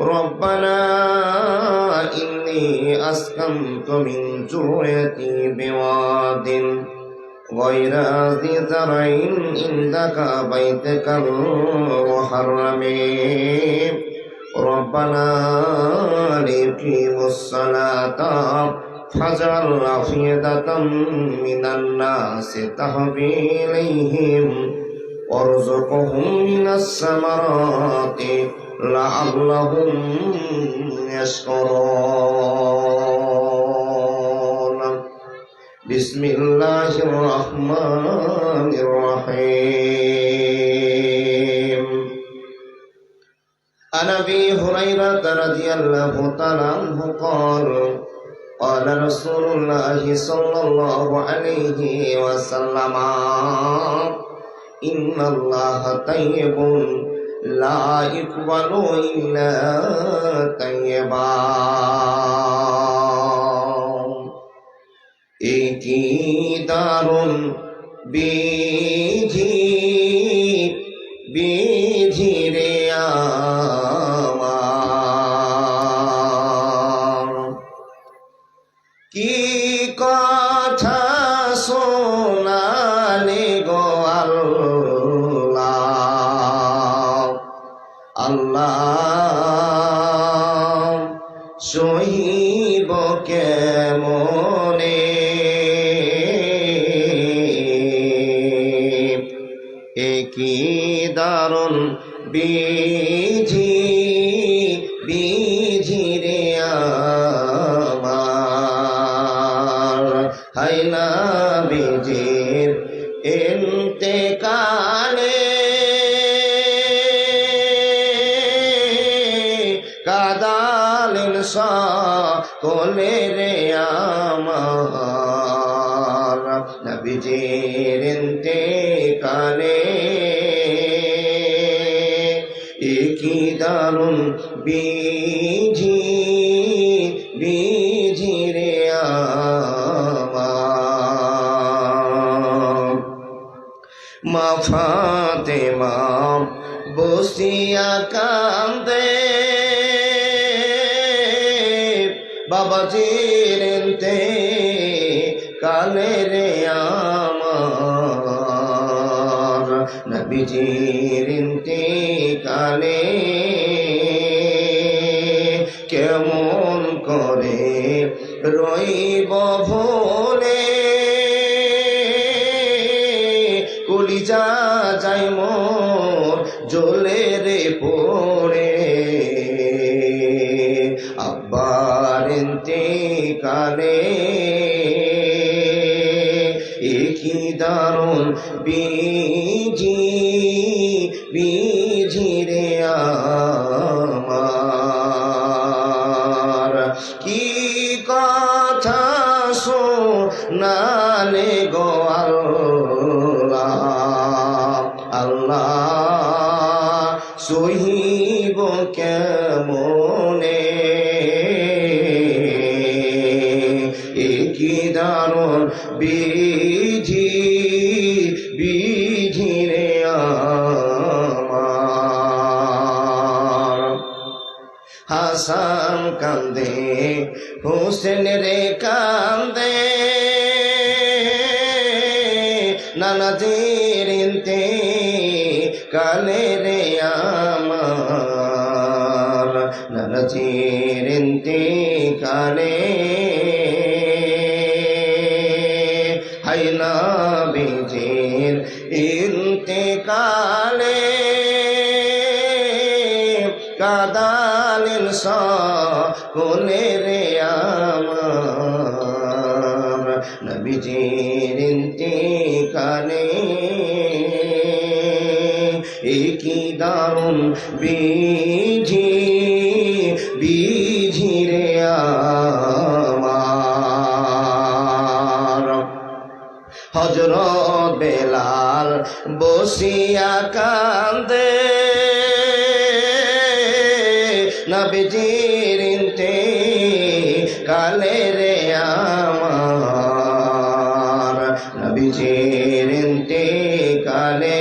ربنا إني أسكنت من ذريتي بواد غير ذي زرع عندك بيتك المحرم ربنا ليقيموا الصلاة فاجعل أفئدة من الناس تهوي إليهم وارزقهم من الثمرات لعلهم يشكرون بسم الله الرحمن الرحيم عن أبي هريرة رضي الله تعالى عنه قال قال رسول الله صلى الله عليه وسلم إن الله طيب لا يقبل إلا طيبا একি দারুণ বিধি রে আমার কি কথা শোনালে গো আল্লাহ সহিব কেমনে একই দারুণ বিধি রে আমার হাইনা বিজির ইন্তেকালে কাদালেন সকলে রে আমার নবীজির ইন্তেকালে একি দারুণ বিধি রে আমার মা ফাতেমা বসিয়া কান্দে বাবাজির ইন্তেকালে রে আমার নবীজির ইন্তেকালে কেমন করে রইব ভোলে কলিজা যায় মোর জ্বলে রে পড়ে আব্বার ইন্তেকালে একি দারুণ বিধি রে আমার কি কথা শোনালে গো আল্লাহ সহিব কেমনে একি দারুণ বিধি রে আমার হাসান কান্দে হোসেন রে কান্দে নানাজির ইন্তেকালে রে আমার নানাজির ইন্তেকালে হাইনা বিজির ইন্তেকালে কাদালেন সকলে রে আমার নবীজির ইন্তেকালে একি দারুণ বিধি রে আমার হযরত বেলাল বসিয়া কান্দে নবীজির ইন্তেকালে রে আমার নবীজির ইন্তেকালে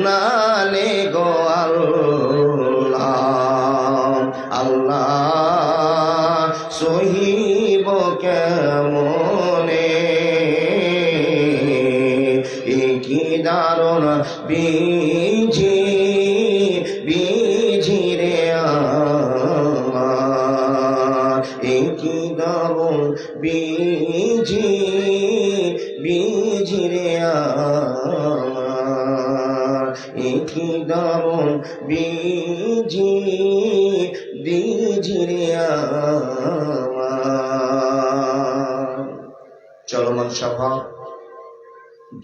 নালে গো আল্লাহ আল্লাহ সহিব কেমনে কি দারুণ বিঝি বিঝি রে আমার কি দারুণ বিঝি বিঝি রে আমার কি দারুণ বিঝি বিঝি রে আমার। চলমান সভা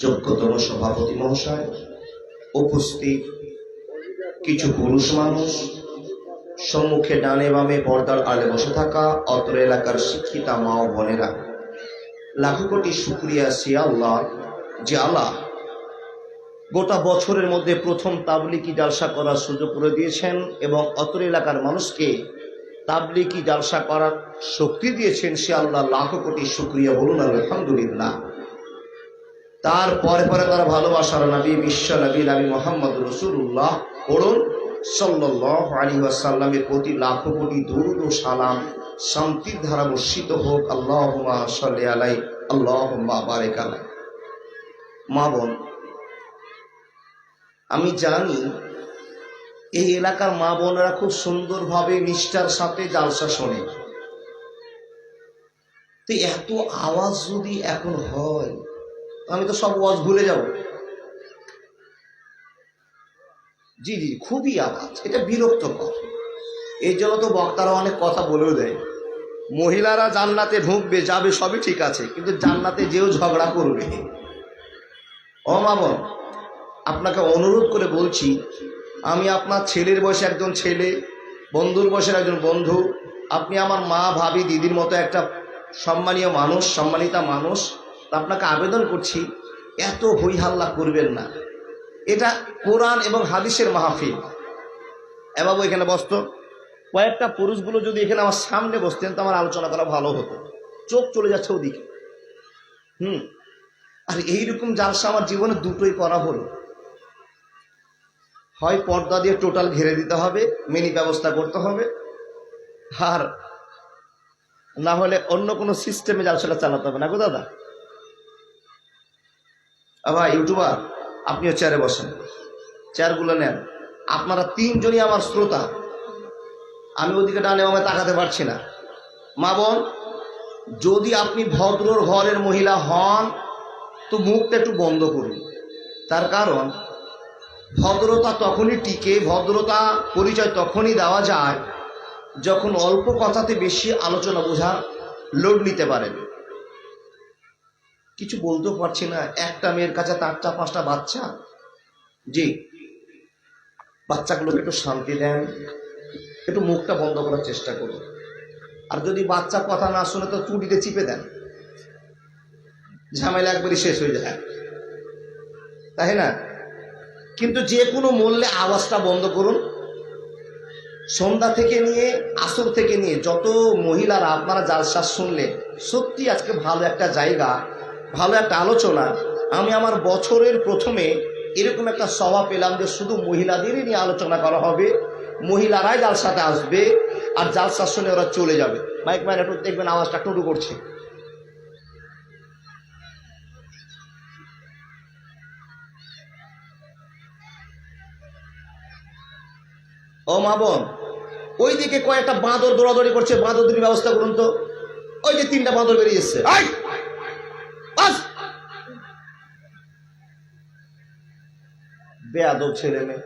যোগ্যতম সভাপতি মহাশয়, উপস্থিত কিছু পুরুষ মানুষ, সম্মুখে ডানে বামে পর্দার আড়ে বসে থাকা অত্র এলাকার শিক্ষিতা মা ও বোনেরা, লাখো কোটি শুকরিয়া সে আল্লাহ যে আল্লাহ গোটা বছরের মধ্যে প্রথম তাবলিগি জালসা করার সুযোগ করে দিয়েছেন এবং অত্র এলাকার মানুষকে তাবলিগি জালসা করার শক্তি দিয়েছেন। সে আল্লাহ লাখো কোটি শুকরিয়া, বলুন আলহামদুলিল্লাহ। তারপরে পরে তারা ভালোবাসার নবী, বিশ্ব নবী নবী মোহাম্মদ রাসূলুল্লাহ পড়ুন সাল্লাল্লাহু আলাইহি ওয়াসাল্লামের প্রতি লাখো কোটি দরুদ ও সালাম শান্তির ধারা বর্ষিত হোক। আল্লাহুম্মা সাল্লি আলাইহি আল্লাহুম্মা বারিক আলাইহি। মা বোন, আমি জানি এই এলাকার মা বোনেরা খুব সুন্দরভাবে নিষ্ঠার সাথে জালসা শোনে। তো এত আওয়াজ যদি এখন হয়, আমি তো সব ওয়াজ ভুলে যাব। জি জি, খুবই আওয়াজ, এটা বিরক্তকর। এই জন্য তো বক্তারা অনেক কথা বলেও দেয়, মহিলারা জান্নাতে ঢুকবে যাবে সবই ঠিক আছে, কিন্তু জান্নাতে যেও ঝগড়া করবে। ও মা বোন, আপনাকে অনুরোধ করে বলছি, আমি আপনার ছেলের বয়সে একজন ছেলে, বন্ধুর বয়সের একজন বন্ধু, আপনি আমার মা ভাবি দিদির মতো একটা সম্মানীয় মানুষ, সম্মানিতা মানুষ। তা আপনাকে আবেদন করছি, এত হই হাল্লা করবেন না। এটা কোরআন এবং হাদিসের মাহফিল। এ বাবু এখানে বসতো, কয়েকটা পুরুষগুলো যদি এখানে আমার সামনে বসতেন তো আমার আলোচনা করা ভালো হতো। চোখ চলে যাচ্ছে ওদিকে। আর এইরকম জালসা আমার জীবনে দুটোই করা হলো। হয় পর্দা দিয়ে টোটাল ঘিরে দিতে হবে, মিনি ব্যবস্থা করতে হবে, আর না হলে অন্য কোনো সিস্টেমে জালসাটা চালাতে হবে না গো দাদা। ভাই ইউটিউবার, আপনিও চেয়ারে বসেন, চেয়ারগুলো নেন। আপনারা তিনজনই আমার শ্রোতা, আমি ওদিকে ডানে বামে তাকাতে পারছি না। মা বোন, যদি আপনি ভদ্রর ঘরের মহিলা হন তো মুখটা একটু বন্ধ করুন। তার কারণ ভদ্রতা তখনই টিকে, ভদ্রতা পরিচয় তখনই দেওয়া যায় যখন অল্প কথাতে বেশি আলোচনা বোঝার লোড নিতে পারেন। কিছু বলতেও পারছি না, একটা মেয়ের কাছে 4-5টা বাচ্চা। জি, বাচ্চাগুলোকে একটু শান্তি দেন, একটু মুখটা বন্ধ করার চেষ্টা করুন। আর যদি বাচ্চা কথা না শুনে তো চুটিতে চিপে দেন, ঝামেলা একবারই শেষ হয়ে যায়, তাই না? কিন্তু যে কোনো মূল্যে আওয়াজটা বন্ধ করুন। সন্ধ্যা থেকে নিয়ে আসর থেকে নিয়ে যত মহিলারা আপনারা জালসা শুনলে, সত্যি আজকে ভালো একটা জায়গা, ভালো একটা আলোচনা। আমি আমার বছরের প্রথমে এরকম একটা সভা পেলাম যে শুধু মহিলাদেরই নিয়ে আলোচনা করা হবে, মহিলারাই জালসাতে আসবে আর জালসা শুনে ওরা চলে যাবে। মাইক ম্যান একটু দেখবেন আওয়াজটা টুটু করছে। ও মা বোন, ওই দিকে কয়েকটা বাঁদর দৌড়াদৌড়ি করছে, বাঁদরদের ব্যবস্থা করুন তো। ওই যে 3টা বাঁদর বেরিয়ে এসছে, বেয়াদব ছেলে মেয়ে।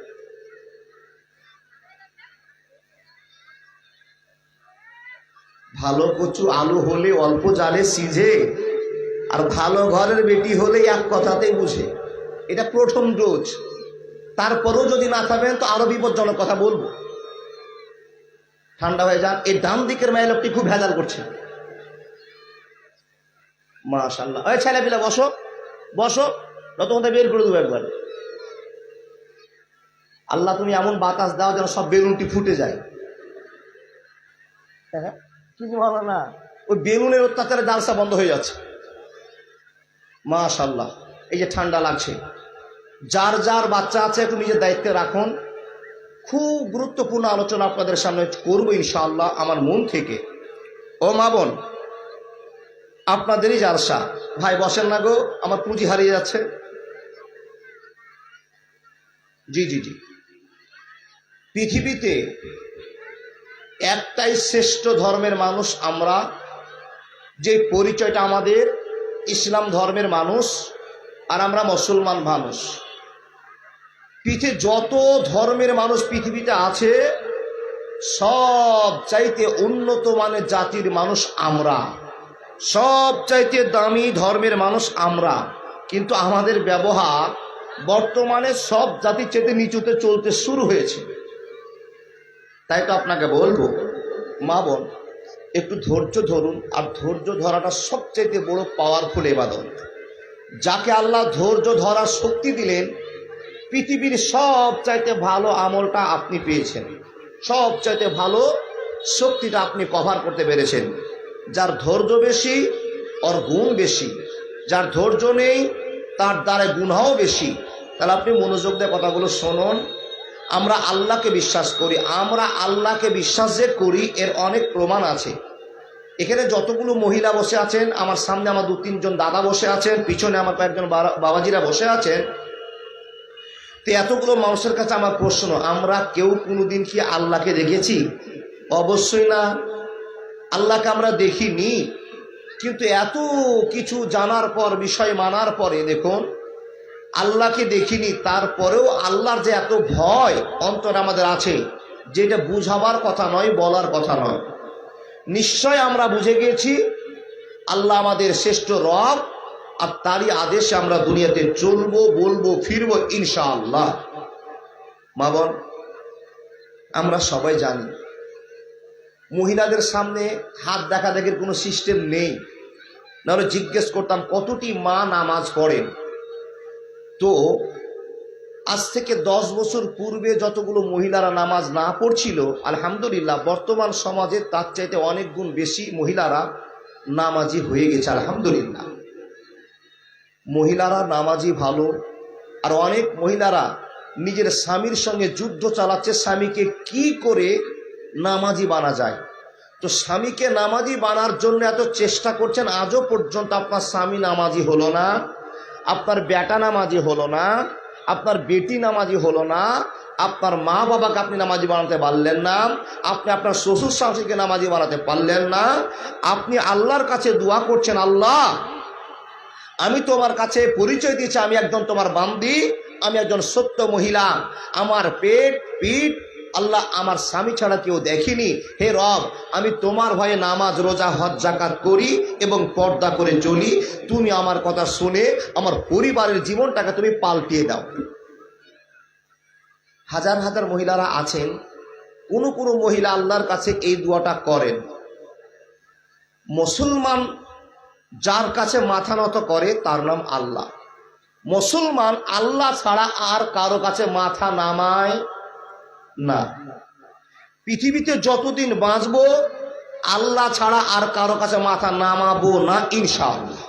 ভালো কচু আলু হলে অল্প জালে সিঝে, আর ভালো ঘরের বেটি হলে এক কথাতেই বুঝে। এটা প্রথম ডোজ। তারপরেও যদি না খাবেন তো আরো বিপজ্জনক কথা বলবো। ঠান্ডা হয়ে যান। এই ডান দিকের মেয়ে লোকটি খুব ভেজাল করছে। মাশাআল্লাহ। ওই ছেলে পিলা বসো বসো, তোমাদের বের করে দেবো একবার। আল্লাহ তুমি এমন বাতাস দাও যেন সব বেলুনটি ফুটে যায়। কিছু ভালো না, ওই বেলুনের অত্যাচারে জালসা বন্ধ হয়ে যাচ্ছে। মাশাআল্লাহ। এই যে ঠান্ডা লাগছে, যার যার বাচ্চা আছে একটু নিজের দায়িত্বে রাখুন। খুব গুরুত্বপূর্ণ আলোচনা আপনাদের সামনে করবো ইনশাআল্লাহ আমার মন থেকে। ও মা বোন, আপনাদেরই জালসা। ভাই বসেন না গো, আমার পুঁজি হারিয়ে যাচ্ছে। জি জি জি, পৃথিবীতে একটাই শ্রেষ্ঠ ধর্মের মানুষ আমরা, যে পরিচয়টা আমাদের ইসলাম ধর্মের মানুষ, আর আমরা মুসলমান মানুষ। পৃথিবী যত ধর্মের মানুষ পৃথিবীতে আছে, সব চাইতে উন্নত মানের জাতির মানুষ আমরা, সব চাইতে দামি ধর্মের মানুষ আমরা। কিন্তু আমাদের ব্যবহার বর্তমানে সব জাতির চাইতে নিচুতে চলতে শুরু হয়েছে। তাই তো আপনাকে বলবো মা বোন, একটু ধৈর্য ধরুন। আর ধৈর্য ধরাটা সবচাইতে বড় পাওয়ারফুল ইবাদত। যাকে আল্লাহ ধৈর্য ধরার শক্তি দিলেন, পৃথিবীর সব চাইতে ভালো আমলটা আপনি পেয়েছেন, সব চাইতে ভালো শক্তিটা আপনি কভার করতে পেরেছেন। যার ধৈর্য বেশি ওর গুণ বেশি, যার ধৈর্য নেই তার দ্বারা গুণাও বেশি। তাহলে আপনি মনোযোগ দিয়ে কথাগুলো শুনুন। আমরা আল্লাহকে বিশ্বাস করি, আমরা আল্লাহকে বিশ্বাস যে করি এর অনেক প্রমাণ আছে। এখানে যতগুলো মহিলা বসে আছেন, আমার সামনে আমার 2-3 জন দাদা বসে আছেন, পিছনে আমার কয়েকজন বাবাজিরা বসে আছেন, তো এতগুলো মানুষের কাছে আমার প্রশ্ন, আমরা কেউ কোনোদিন কি আল্লাহকে দেখেছি? অবশ্যই না, আল্লাহকে আমরা দেখিনি। কিন্তু এত কিছু জানার পর, বিষয় মানার পরে দেখুন, আল্লাহকে দেখিনি, তারপরেও আল্লাহর যে এত ভয় অন্তর আমাদের আছে, যেটা বুঝাবার কথা নয়, বলার কথা নয়। নিশ্চয় আমরা বুঝে গিয়েছি আল্লাহ আমাদের শ্রেষ্ঠ রব, আর তারই আদেশে আমরা দুনিয়াতে চলবো, বলবো, ফিরবো ইনশাআল্লাহ। মা বোন, আমরা সবাই জানি মহিলাদের সামনে হাত দেখা দেখার কোনো সিস্টেম নেই। নাহলে জিজ্ঞেস করতাম কতটি মা নামাজ পড়েন। তো আজ থেকে 10 বছর পূর্বে যতগুলো মহিলারা নামাজ না পড়ছিল, আলহামদুলিল্লাহ বর্তমান সমাজে তার চাইতে অনেক গুণ বেশি মহিলারা নামাজি হয়ে গেছে আলহামদুলিল্লাহ। মহিলারা নামাজি ভালো, আর অনেক মহিলারা নিজের স্বামীর সঙ্গে যুদ্ধ চালাচ্ছে, স্বামীকে কি করে নামাজি বানা যায়। তো স্বামীকে নামাজি বানার জন্য এত চেষ্টা করছেন, আজও পর্যন্ত আপনার স্বামী নামাজি হলো না, আপনার বেটা নামাজি হলো না, আপনার বেটি নামাজি হলো না, আপনার মা বাবাকে আপনি নামাজি বানাতে পারলেন না, আপনি আপনার শ্বশুর শাশুড়িকে নামাজি বানাতে পারলেন না। আপনি আল্লাহর কাছে দোয়া করছেন, আল্লাহ আমি তোমার কাছে পরিচয় দিয়েছি আমি একজন তোমার বান্দি, আমি একজন সত্য মহিলা, আমার পেট পিঠ আল্লাহ আমার স্বামী ছাড়া কেউ দেখিনি। হে রব, আমি তোমার ভয়ে নামাজ, রোজা, হজ, যাকাত করি এবং পর্দা করে চলি। তুমি আমার কথা শুনে আমার পরিবারের জীবনটাকে তুমি পাল্টিয়ে দাও। হাজার হাজার মহিলারা আছেন, কোনো কোনো মহিলা আল্লাহর কাছে এই দোয়াটা করেন। মুসলমান যার কাছে মাথা নত করে তার নাম আল্লাহ। মুসলমান আল্লাহ ছাড়া আর কারো কাছে মাথা নামায় না। পৃথিবীতে যতদিন বাঁচবো আল্লাহ ছাড়া আর কারো কাছে মাথা নামাবো না ইনশাআল্লাহ।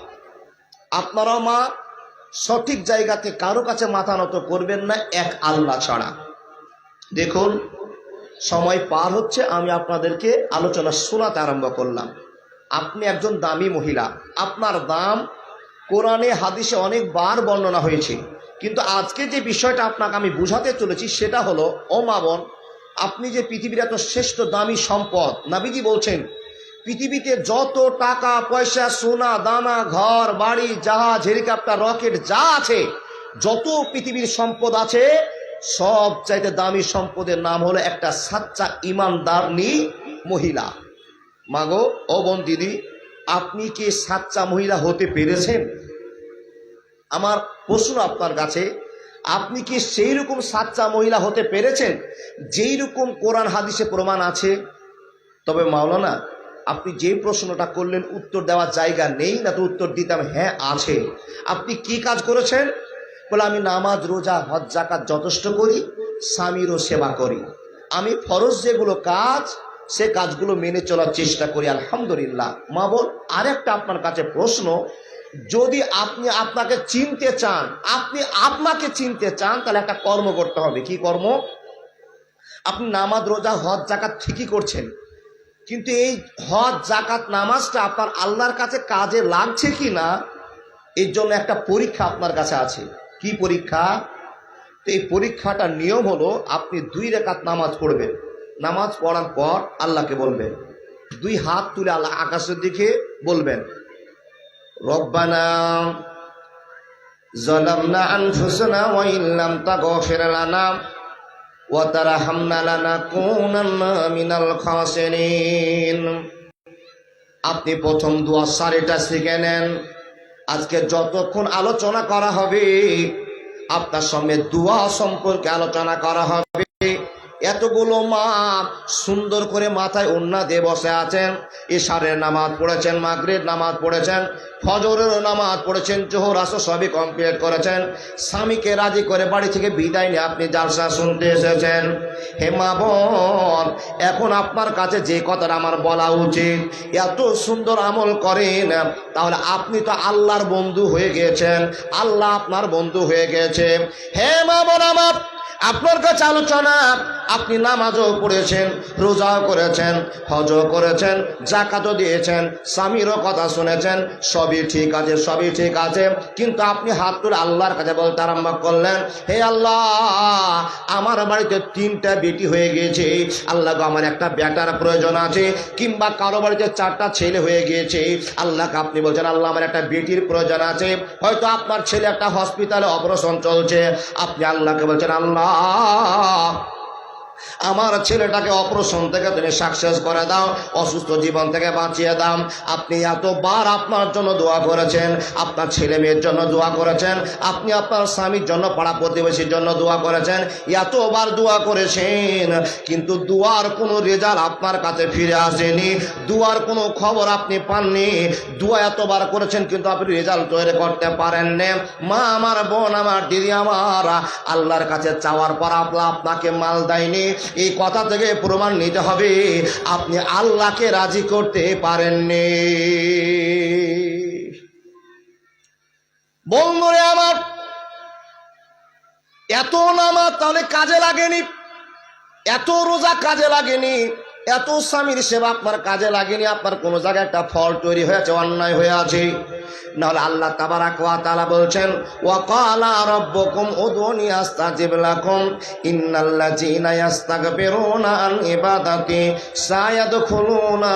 আপনারাও মা সঠিক জায়গাতে কারো কাছে মাথা নত করবেন না এক আল্লাহ ছাড়া। দেখুন সময় পার হচ্ছে, আমি আপনাদেরকে আলোচনা শোনাতে আরম্ভ করলাম। আপনি একজন দামি মহিলা, আপনার দাম কোরআনে হাদিসে অনেকবার বর্ণনা হয়েছে। কিন্তু আজকে যে বিষয়টা আপনাকে আমি বুঝাতে চলেছি সেটা হলো, ও মা বোন, আপনি যে পৃথিবীর এত শ্রেষ্ঠ দামি সম্পদ, নবীজি বলছেন পৃথিবীতে যত টাকা পয়সা, সোনা দানা, ঘর বাড়ি, জাহাজ, হেলিকপ্টার, রকেট যা আছে, যত পৃথিবীর সম্পদ আছে, সব চাইতে দামি সম্পদের নাম হলো একটা সাচ্চা ইমানদারনি মহিলা। মাগো, ও বোন, দিদি, আপনি কি সাচ্চা মহিলা হতে পেরেছেন? আমার প্রশ্ন আপনার কাছে, আপনি কি সেই রকম সাচ্চা মহিলা হতে পেরেছেন যেই রকম কোরআন হাদিসে প্রমাণ আছে? তবে মাওলানা, আপনি যে প্রশ্নটা করলেন উত্তর দেওয়ার জায়গা নেই, না তো উত্তর দিতাম হ্যাঁ আছে। আপনি কি কাজ করেছেন? বলে আমি নামাজ, রোজা, হজ, যাকাত যথেষ্ট করি, স্বামীরও সেবা করি, আমি ফরজ যেগুলো কাজ সে কাজগুলো মেনে চলার চেষ্টা করি আলহামদুলিল্লাহ। মা বোন, আরেকটা আপনার কাছে প্রশ্ন, যদি আপনি আপনাকে চিনতে চান, আপনি আপনাকে চিনতে চান, তাহলে একটা কর্ম করতে হবে। কি কর্ম? আপনি নামাজ রোজা হজ জাকাত ঠিকই করছেন, কিন্তু এই হজ জাকাত নামাজটা আপনার আল্লাহর কাছে কাজে লাগছে কি না, এর জন্য একটা পরীক্ষা আপনার কাছে আছে। কি পরীক্ষা? তো এই পরীক্ষাটার নিয়ম হলো, আপনি 2 রাকাত নামাজ পড়বেন। নামাজ পড়ার পর আল্লাহকে বলবেন, 2 হাত তুলে আল্লাহ আকাশের দিকে বলবেন, রব্বানা যালামনা আনফুসানা ওয়া ইল্লাম তাগফির লানা ওয়া তারহামনা লানাকুনান্না মিনাল খাসিরিন। আপনি প্রথম দোয়া সারিটা শিখে নেন। আজকে যতক্ষণ আলোচনা করা হবে, আপনার সঙ্গে দোয়া সম্পর্কে আলোচনা করা হবে। এতগুলো মা সুন্দর করে মাথায় ওড়না দিয়ে বসে আছেন, ইশারের নামাজ পড়েছেন, মাগরিব নামাজ পড়েছেন, ফজরের নামাজ পড়েছেন, জোহর আসর সবই কমপ্লিট করেছেন। স্বামীকে রাজি করে বাড়ি থেকে বিদায় নিয়ে আপনি জালসা শুনতে এসেছেন। হে মা বোন, এখন আপনার কাছে যে কথাটা আমার বলা উচিত, এত সুন্দর আমল করেন, তাহলে আপনি তো আল্লাহর বন্ধু হয়ে গেছেন, আল্লাহ আপনার বন্ধু হয়ে গেছে। হে মা বোন আমার, আপনার কাছে আলোচনা, আপনি নামাজও পড়েছেন, রোজাও করেছেন, হজও করেছেন, জাকাতও দিয়েছেন, স্বামীরও কথা শুনেছেন, সবই ঠিক আছে, সবই ঠিক আছে, কিন্তু আপনি হাত তুলে আল্লাহর কাছে বলতে আরম্ভ করলেন, হে আল্লাহ, আমার বাড়িতে 3টা বেটি হয়ে গিয়েছে, আল্লাহ গো আমার একটা বেটার প্রয়োজন আছে, কিংবা কারো বাড়িতে 4টা ছেলে হয়ে গিয়েছে, আল্লাহকে আপনি বলছেন আল্লাহ আমার একটা বেটির প্রয়োজন আছে। হয়তো আপনার ছেলে একটা হসপিটালে অপারেশন চলছে, আপনি আল্লাহকে বলছেন আল্লাহ আমার ছেলেটাকে অপারেশন থেকে তুমি সাকসেস করে দাও, অসুস্থ জীবন থেকে বাঁচিয়ে দাও। আপনি এতবার আপনার জন্য দোয়া করেছেন, আপনার ছেলে মেয়ের জন্য দোয়া করেছেন, আপনি আপনার স্বামীর জন্য, পাড়া প্রতিবেশীর জন্য দোয়া করেছেন, এতবার দোয়া করেছেন, কিন্তু দোয়ার কোনো রেজাল্ট আপনার কাছে ফিরে আসেনি, দোয়ার কোনো খবর আপনি পাননি। দোয়া এতবার করেছেন, কিন্তু আপনি রেজাল্ট তৈরি করতে পারেননি। মা আমার, বোন আমার, দিদি আমার, আল্লাহর কাছে চাওয়ার পর আপনাকে মাল দেয়নি, এই কথা থেকে প্রমাণ নিতে হবে আপনি আল্লাহকে রাজি করতে পারেননি। বন্ধুরে আমার, এত নামাজ তাহলে কাজে লাগেনি, এত রোজা কাজে লাগেনি, এত স্বামীর সেবা আপনার কাজে লাগেনি, আপনার কোন জায়গায় একটা ফল তৈরি হয়েছে, অন্যায় হয়ে আছে। নাহলে আল্লাহ তাবারাক ওয়া তাআলা বলছেন, ওয়া ক্বালা রাব্বুকুম উদউনি আস্তাজিব লাকুম ইন্নাল্লাযীনা ইস্তাগফিরুনা আন ইবাদাতি সায়াদখুলুনা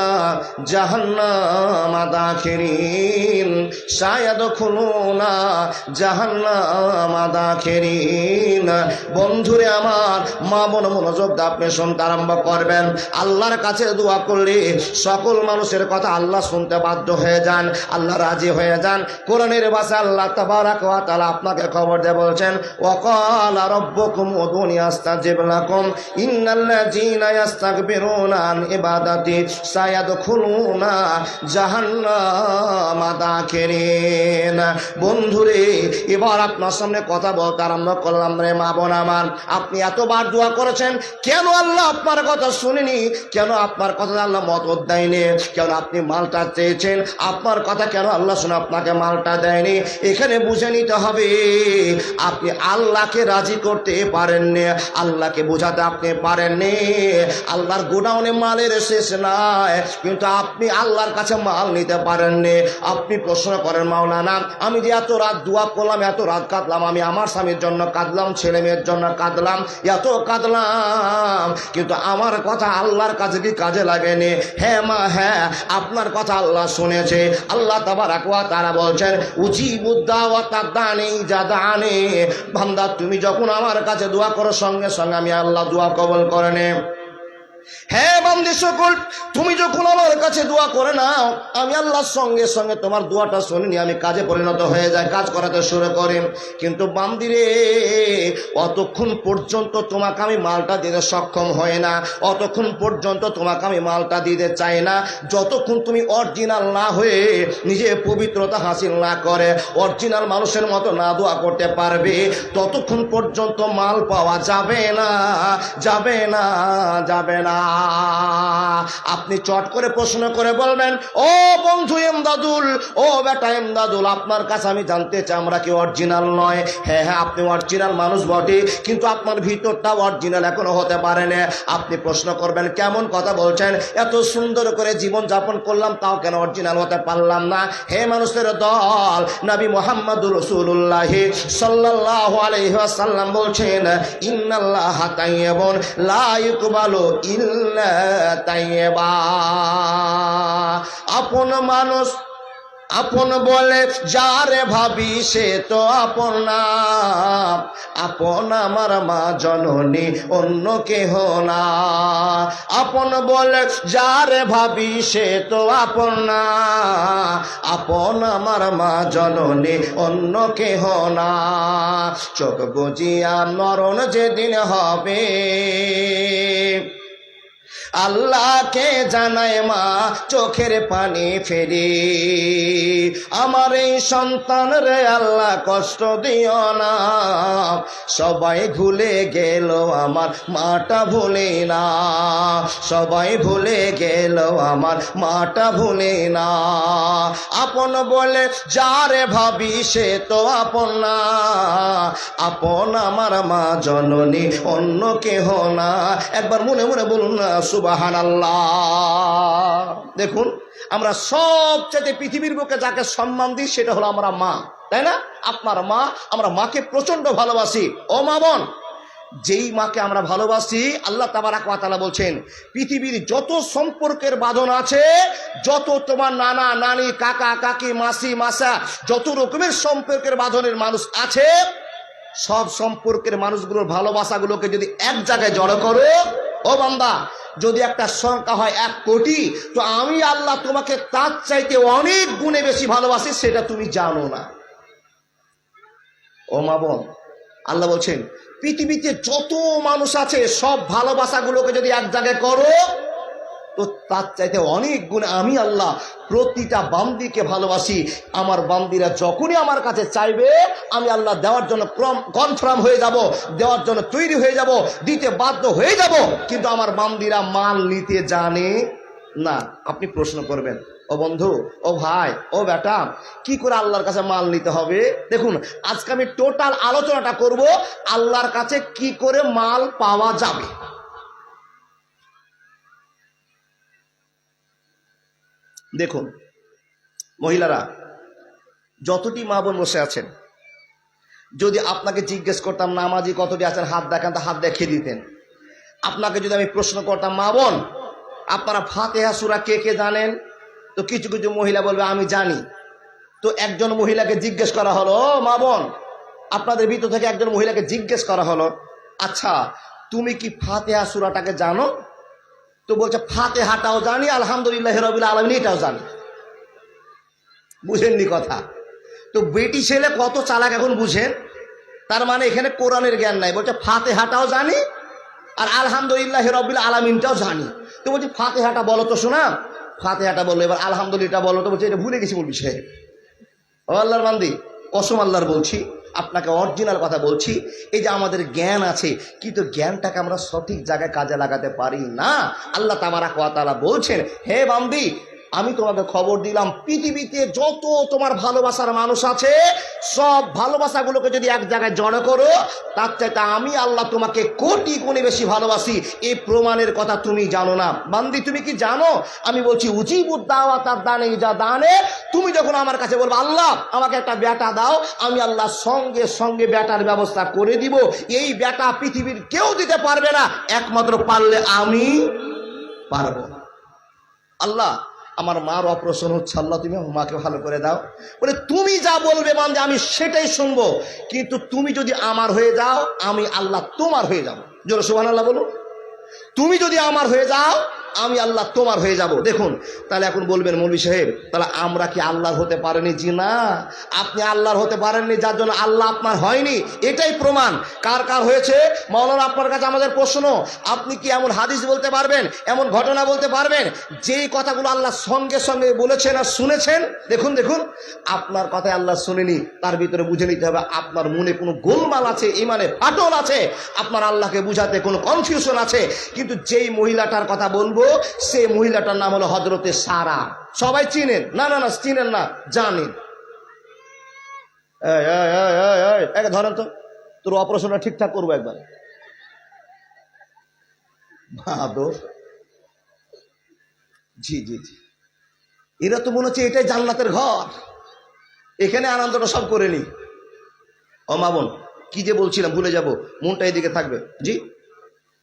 জাহান্নামা দাখিরিন, সায়াদখুলুনা জাহান্নামা দাখিরিন। বন্ধুরে আমার, মা বোন, মনোযোগ দিয়ে আপনি শুনতে আরম্ভ করবেন। আল্লাহর কাছে দোয়া করলে সকল মানুষের কথা আল্লাহ শুনতে বাধ্য হয়ে যান, আল্লাহ রাজি হয়ে যান। কোরআনের ভাষায় আল্লাহ তাবারাক ওয়া তাআলা আপনাকে খবর দিয়ে বলছেন, ওয়া ক্বালা রাব্বুকুম উদউনি আস্তাজিব লাকুম ইন্নাল্লাযীনা ইস্তাগফিরুনা আন ইবাদাতি সায়াদখুলুনা জাহান্নামা দাখিরিন। বন্ধুরে, এবার আপনার সামনে কথা বলতে আরম্ভ করলাম। রে মা বোন আমার, আপনি এতবার দোয়া করেছেন, কেন আল্লাহ আপনার কথা শুনেনি? কেন আপনার কথা আল্লাহ মত দেয়নি? কেন আপনি মালটা চেয়েছেন, আপনার কথা কেন আল্লাহ শুনে আপনাকে মালটা দেয়নি? এখানে বুঝে নিতে হবে আপনি আল্লাহকে রাজি করতে পারেননি, আল্লাহকে বোঝাতে আপনি পারেননি। আল্লাহর গোডাউনে মালের শেষ নাই, কিন্তু আপনি আল্লাহর কাছে মাল নিতে পারেননি। আপনি প্রশ্ন করেন, মাওলানা আমি যে এত রাত দোয়া করলাম, এত রাত কাঁদলাম, আমি আমার স্বামীর জন্য কাঁদলাম, ছেলে মেয়ের জন্য কাঁদলাম, এত কাঁদলাম, কিন্তু আমার কথা আল্লাহর কাছে কি কাজে লাগেনি? হ্যাঁ মা, হ্যাঁ, আপনার কথা আল্লাহ শুনেছে। আল্লাহ তাবারাক ওয়া তাআলা বলছেন, উজিবুদ দাওয়াতা দানি জাদানি। বান্দা, তুমি যখন আমার কাছে দোয়া করো, সঙ্গে সঙ্গে আমি আল্লাহ দোয়া কবুল করে নে। হ্যাঁ বান্দি সকল, তুমি যখন আমার কাছে দোয়া করে নাও, আমি আল্লাহর সঙ্গে সঙ্গে তোমার দোয়াটা শুনিনি, আমি কাজে পরিণত হয়ে যায়, কাজ করাতে শুরু করি। কিন্তু বান্দিরে, অতক্ষণ পর্যন্ত তোমাকে আমি মালটা দিতে সক্ষম হয় না, অতক্ষণ পর্যন্ত তোমাকে আমি মালটা দিতে চাই না, যতক্ষণ তুমি অরিজিনাল না হয়ে নিজে পবিত্রতা হাসিল না করে অরিজিনাল মানুষের মতো না দোয়া করতে পারবে, ততক্ষণ পর্যন্ত মাল পাওয়া যাবে না, যাবে না, যাবে না। না। আপনি চট করে প্রশ্ন করে বলবেন, ও বন্ধু এমদাদুল, ও বেটা এমদাদুল, আপনার কাছে আমি জানতে চাই আমরা কি অরিজিনাল নয়? হ্যাঁ হ্যাঁ, আপনি অরিজিনাল মানুষ বটে, কিন্তু আপনার ভিতরটা অরিজিনাল এখনো হতে পারে না। আপনি প্রশ্ন করবেন, কেমন কথা বলছেন? এত সুন্দর করে জীবন যাপন করলাম, তাও কেন অরিজিনাল হতে পারলাম না? হে মানুষের দল, নবী মুহাম্মদুর রাসূলুল্লাহ সাল্লাল্লাহু আলাইহি ওয়াসাল্লাম বলছেন, ইন্নাল্লাহা তাইয়্যিবুন লা ইকবালু ইল্লা তাইয়্যিবা। আপন মানুষ আপন বলে যারে ভাবি সে তো আপন না। আপন আমার মা জননী, অন্য কেহ না। আপন বলে যারে ভাবি সে তো আপন না। আপন আমার মা জননী, অন্য কেহ না। চোখ বুজিয়া মরণ যেদিন হবে, আল্লাহকে জানায় মা চোখের পানি ফেরি। আমার এই সন্তান রে আল্লাহ কষ্ট দিও না, সবাই ভুলে গেল আমার মাটা ভুলে না। সবাই ভুলে গেল আমার মাটা ভুলে না। আপন বলে যারে ভাবি সে তো আপন না। আপন আমার মা জননী, অন্য কেহ না। একবার মনে মনে বলুন না সুবহানাল্লাহ। দেখুন, আমরা সবচেয়ে পৃথিবীর বুকে যাকে সম্মান দিই সেটা হলো আমরা মা, তাই না? আপনার মা, আমরা মাকে প্রচন্ড ভালোবাসি। ও মা বোন, যেই মাকে আমরা ভালোবাসি, আল্লাহ তাবারাক ওয়া তাআলা বলছেন, পৃথিবীর যত সম্পর্কের বাঁধন আছে, যত তোমার নানা নানি, কাকা কাকি, মাসি মাসা, যত রকমের সম্পর্কের বাঁধনের মানুষ আছে, সব সম্পর্কের মানুষগুলোর ভালোবাসাগুলোকে যদি এক জায়গায় জড়ো করো, ও বান্দা, যদি একটা সংখ্যা হয় 1 কোটি, তো আমি আল্লাহ তোমাকে তার চাইতে অনেক গুণে বেশি ভালোবাসি, সেটা তুমি জানো না। ও মা বোন, আল্লাহ বলছেন পৃথিবীতে যত মানুষ আছে সব ভালোবাসাগুলোকে যদি এক জায়গায় করো, তো তার চাইতে অনেক গুণে আমি আল্লাহ প্রতিটা বান্দিকে ভালোবাসি। আমার বান্দিরা যখনই আমার কাছে চাইবে, আমি আল্লাহ দেওয়ার জন্য কনফার্ম হয়ে যাব, দেওয়ার জন্য তৈরি হয়ে যাব, দিতে বাধ্য হয়ে যাব। কিন্তু আমার বান্দিরা মাল নিতে জানে না। আপনি প্রশ্ন করবেন, ও বন্ধু, ও ভাই, ও বেটা, কি করে আল্লাহর কাছে মাল নিতে হবে? দেখুন, আজকে আমি টোটাল আলোচনাটা করব আল্লাহর কাছে কি করে মাল পাওয়া যাবে। দেখুন মহিলারা, যতটি মা বোন বসে আছেন, যদি আপনাকে জিজ্ঞেস করতাম নামাজি কতটি আছেন হাত দেখান, তা হাত দেখিয়ে দিতেন। আপনাকে যদি আমি প্রশ্ন করতাম, মা বোন আপনারা ফাতিহা সূরা কে কে জানেন, তো কিছু কিছু মহিলা বলবে আমি জানি। তো একজন মহিলাকে জিজ্ঞেস করা হলো, ও মা বোন, আপনাদের ভিতর থেকে একজন মহিলাকে জিজ্ঞেস করা হলো, আচ্ছা তুমি কি ফাতিহা সূরাটাকে জানো? তো বলছে ফাতিহাটাও জানি, আলহামদুলিল্লাহ রাব্বিল আলামিন এটাও জানি। বুঝেননি কথা? তো বেটি ছেলে কত চালাক এখন বুঝেন। তার মানে এখানে কোরআনের জ্ঞান নাই, বলছে ফাতিহাটাও জানি আর আলহামদুলিল্লাহ রাব্বিল আলামিনটাও জানি। তো বলছে ফাতিহাটা বলো তো শোনা। ফাতিহাটা বললো, এবার আলহামদুলিল্লাহ বলো তো। বলছে এটা ভুলে গেছি বলবি সে। ও আল্লাহর বান্দি, কসম আল্লাহর বলছি, আপনাকে অরিজিনাল কথা বলছি, এই যে আমাদের জ্ঞান আছে, কিন্তু জ্ঞানটাকে আমরা সঠিক জায়গায় কাজে লাগাতে পারি না। আল্লাহ তাবারাক ওয়া তাআলা বলছেন, হে বান্দি, আমি তোমাকে খবর দিলাম, পৃথিবীতে যত তোমার ভালোবাসার মানুষ আছে, সব ভালোবাসাগুলোকে যদি এক জায়গায় জড়ো করো, তার চাইতে আমি আল্লাহ তোমাকে কোটি গুণে বেশি ভালোবাসি। এই প্রমাণের কথা তুমি জানো না। বান্দি, তুমি কি জানো? আমি বলছি উজিবুদ দাওয়াতাদ দানে ইজা দানে। তুমি যখন আমার কাছে বলবো আল্লাহ আমাকে একটা বেটা দাও, আমি আল্লাহ সঙ্গে সঙ্গে বেটার ব্যবস্থা করে দিব। এই বেটা পৃথিবীর কেউ দিতে পারবে না, একমাত্র পারলে আমি পারবো। আল্লাহ আমার মার অপারেশন হচ্ছে, আল্লাহ তুমি আমার মাকে ভালো করে দাও। বলে তুমি যা বলবে বান্দা আমি সেটাই শুনবো, কিন্তু তুমি যদি আমার হয়ে যাও, আমি আল্লাহ তোমার হয়ে যাব। জোরে সুবহানাল্লাহ বলো। তুমি যদি আমার হয়ে যাও, আমি আল্লাহ তোমার হয়ে যাব। দেখুন, তাহলে এখন বলবেন মৌলভী সাহেব, তাহলে আমরা কি আল্লাহর হতে পারিনি? জি না, আপনি আল্লাহর হতে পারেননি, যার জন্য আল্লাহ আপনার হয়নি। এটাই প্রমাণ। কার কার হয়েছে? মাওলানা, আপনার কাছে আমাদের প্রশ্ন, আপনি কি এমন হাদিস বলতে পারবেন, এমন ঘটনা বলতে পারবেন যেই কথাগুলো আল্লাহ সঙ্গে সঙ্গে বলেছেন আর শুনেছেন? দেখুন দেখুন, আপনার কথায় আল্লাহ শুনেনি, তার ভিতরে বুঝে নিতে হবে আপনার মনে কোনো গোলমাল আছে, ইমানে ফাটল আছে, আপনার আল্লাহকে বুঝাতে কোনো কনফিউশন আছে। কিন্তু যেই মহিলাটার কথা বলবো, সেই মহিলাটার নাম হলো হযরতে সারা। সবাই চিনেন? না না না, চিনেন না, জানেন। ধরেন তো, তোর অপারেশনটা ঠিকঠাক করবো একবার। জি জি জি, এরা তো মনে হচ্ছে এটাই জান্নাতের ঘর, এখানে আনন্দটা সব করে নি। ও মা বোন, কি যে বলছিলাম ভুলে যাব, মনটা এদিকে থাকবে। জি,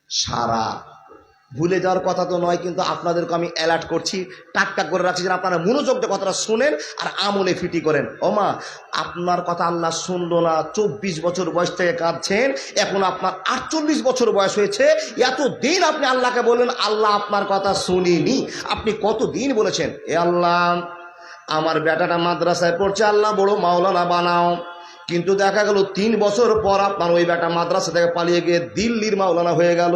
সারা ভুলে যাওয়ার কথা তো নয়, কিন্তু আপনাদেরকে আমি অ্যালার্ট করছি, টাটকা করে রাখছি, যেন আপনারা মনোযোগ দিয়ে কথাটা শুনেন আর আমলে ফিটি করেন। ও মা, আপনার কথা আল্লাহ শুনলো না, 24 বছর বয়স থেকে কাঁদছেন, এখন আপনার 48 বছর বয়স হয়েছে, এতদিন আপনি আল্লাহকে বললেন আল্লাহ আপনার কথা শুনিনি। আপনি কতদিন বলেছেন, এ আল্লাহ আমার বেটাটা মাদ্রাসায় পড়ছে, আল্লাহ বড় মাওলানা বানাও। কিন্তু দেখা গেল 3 বছর পর আপনার ওই বেটা মাদ্রাসা থেকে পালিয়ে গিয়ে দিল্লির মাওলানা হয়ে গেল।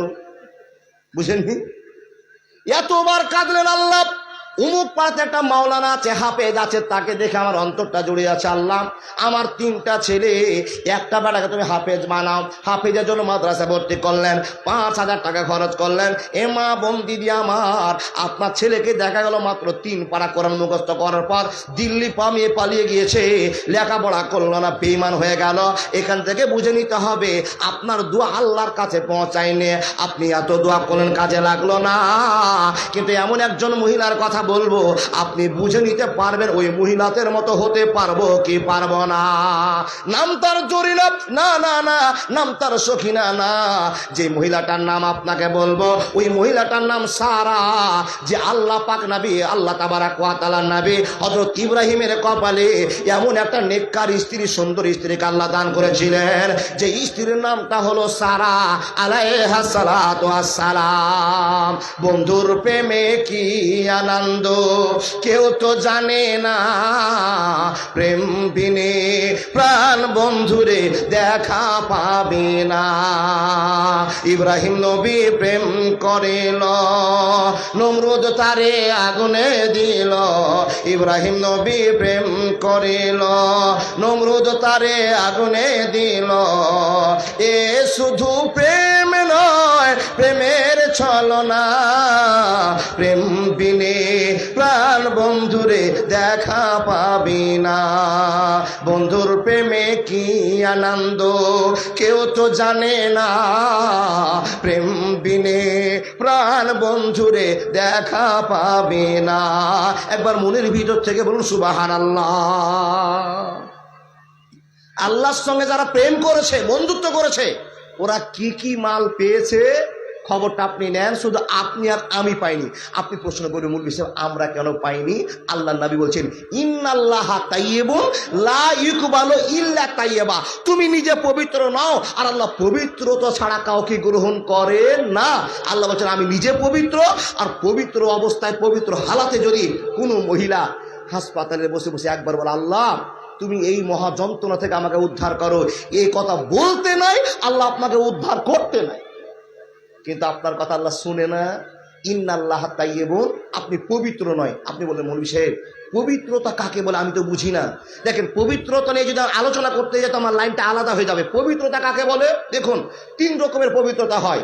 বুঝেননি? এতবার কাঁদলেন, আল্লাহ উমুক পাড়াতে একটা মাওলানা আছে, হাফেজ আছে, তাকে দেখে আমার অন্তরটা জুড়ে আছে। আল্লাহ আমার 3টা ছেলে, একটা বেটাকে তুমি হাফেজ বানাও। হাফেজের জন্য মাদ্রাসা ভর্তি করলেন, 5,000 টাকা খরচ করলেন। এ মা বোন দিদি আমার, আপনার ছেলেকে দেখা গেল মাত্র 3 পারা কোরআন মুখস্থ করার পর দিল্লি পালিয়ে গিয়েছে, লেখাপড়া করলো না, বেঈমান হয়ে গেল। এখান থেকে বুঝে নিতে হবে আপনার দোয়া আল্লাহর কাছে পৌঁছায়নি। আপনি এত দোয়া করলেন, কাজে লাগলো না। কিন্তু এমন একজন মহিলার কথা বলবো, আপনি বুঝে নিতে পারবেন ওই মহিলাদের মতো হতে পারবো কি পারবো না। নাম তার জরিনা, না না না, নাম তার সখিনা না। যে মহিলাটার নাম আপনাকে বলবো, ওই মহিলাটার নাম সারা। যে আল্লাহ পাক নবী, আল্লাহ তাবারাক ওয়া তাআলার নবী হযরত ইব্রাহিমের কপালে এমন একটা নেককার স্ত্রী, সুন্দর স্ত্রীকে আল্লাহ দান করেছিলেন, যে স্ত্রীর নামটা হলো সারা আলাইহাস সালাতু ওয়াস সালাম। বন্ধুর প্রেমে কি আনন্দ কেউ তো জানে না, প্রেম বিনে প্রাণ বন্ধুরে দেখা পাবে না। ইব্রাহিম নবী প্রেম করিল, নমরুদ তারে আগুনে দিল। ইব্রাহিম নবী প্রেম করিল, নমরুদ তারে আগুনে দিল। এ শুধু প্রেম নয়, প্রেমের ছলনা, প্রেম বিনে প্রাণ বন্ধুরে দেখা পাবি না। বন্ধুর প্রেমে কি আনন্দ কেউ তো জানে না, প্রেম বিনে প্রাণ বন্ধুরে দেখা পাবি না। একবার মনের ভিতর থেকে বলুন সুবহানাল্লাহ। আল্লাহর সঙ্গে যারা প্রেম করেছে, বন্ধুত্ব করেছে, ওরা কি কি মাল পেয়েছে খবরটা আপনি নেন, শুধু আপনি আর আমি পাইনি। আপনি প্রশ্ন করে মূল বিষয়, আমরা কেন পাইনি? আল্লাহ নবী বলছেন ইন্নাল্লাহা তাইয়্যিবুন লা ইকবালু ইল্লা তাইয়্যিবা। তুমি নিজে পবিত্র নাও, আর আল্লাহ পবিত্রতা ছাড়া কাউকে গ্রহণ করেন না। আল্লাহ বলছেন আমি নিজে পবিত্র, আর পবিত্র অবস্থায়, পবিত্র হালাতে যদি কোনো মহিলা হাসপাতালে বসে বসে একবার বলে আল্লাহ তুমি এই মহা যন্ত্রণা থেকে আমাকে উদ্ধার করো, এই কথা বলতে নাই, আল্লাহ আপনাকে উদ্ধার করতে নাই। কিন্তু আপনার কথা আল্লাহ শুনে না। ইন্নাল্লাহা তাইয়্যিবুন, আপনি পবিত্র নয়। আপনি বললেন মৌলভী সাহেব পবিত্রতা কাকে বলে, আমি তো বুঝি না। দেখেন, পবিত্রতা নিয়ে যদি আলোচনা করতে যেত আমার লাইনটা আলাদা হয়ে যাবে। পবিত্রতা কাকে বলে? দেখুন, 3 রকমের পবিত্রতা হয়।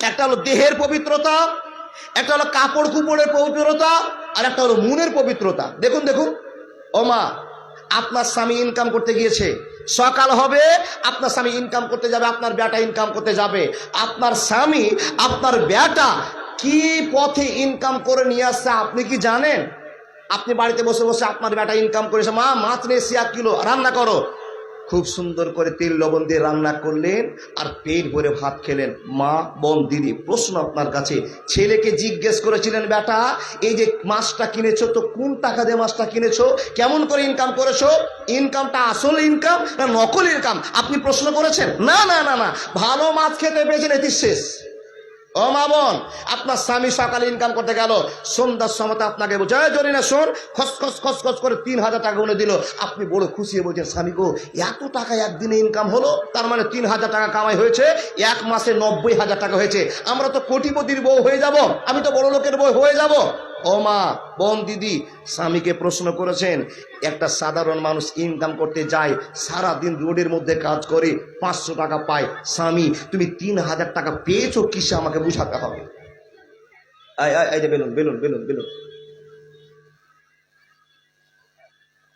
একটা হলো দেহের পবিত্রতা, একটা হলো কাপড় কুপড়ের পবিত্রতা, আর একটা হলো মনের পবিত্রতা। দেখুন দেখুন, ও মা, আপনার স্বামী ইনকাম করতে গিয়েছে, সকাল হবে, আপনার স্বামী ইনকাম করতে যাবে, আপনার বেটা ইনকাম করতে যাবে। আপনার স্বামী, আপনার বেটা কি পথে ইনকাম করে নিয়ে আসছে আপনি কি জানেন? আপনি বাড়িতে বসে বসে আপনার বেটা ইনকাম করেছে, মা মাছ নিয়ে এসে 1 কিলো রান্না করো, খুব সুন্দর করে তেল লবণ দিয়ে রান্না করলেন, আর পেট ভরে ভাত খেলেন। মা বোন দিদি, প্রশ্ন আপনার কাছে, ছেলেকে জিজ্ঞেস করেছিলেন বেটা এই যে মাছটা কিনেছো, তো কোন টাকা দিয়ে মাছটা কিনেছো, কেমন করে ইনকাম করেছো, ইনকামটা আসল ইনকাম না নকল ইনকাম? আপনি প্রশ্ন করেছেন? না না না না, ভালো মাছ খেতে পেয়েছেন, এটি শেষ। ও মা বোন, আপনার স্বামী সকালে ইনকাম করতে গেল, সন্ধ্যার সময় আপনাকে বলছে জরিনা শোন, খসখস খসখস করে 3,000 টাকা গুনে দিল। আপনি বড় খুশি হয়ে বলছেন স্বামী গো এত টাকা একদিনে ইনকাম হলো, তার মানে 3,000 টাকা কামাই হয়েছে, 1 মাসে 90,000 টাকা হয়েছে, আমরা তো কোটিপতির বউ হয়ে যাব, আমি তো বড় লোকের বউ হয়ে যাব। ও মা বোন দিদি, স্বামীকে প্রশ্ন করেছেন, একটা সাধারণ মানুষ ইনকাম করতে যায়, সারাদিন রোডের মধ্যে কাজ করে 500 টাকা পায়, স্বামী তুমি 3,000 টাকা পেয়েছো কিসে আমাকে বুঝাতে হবে। এই যে বেলুন বেলুন বেলুন বেলুন,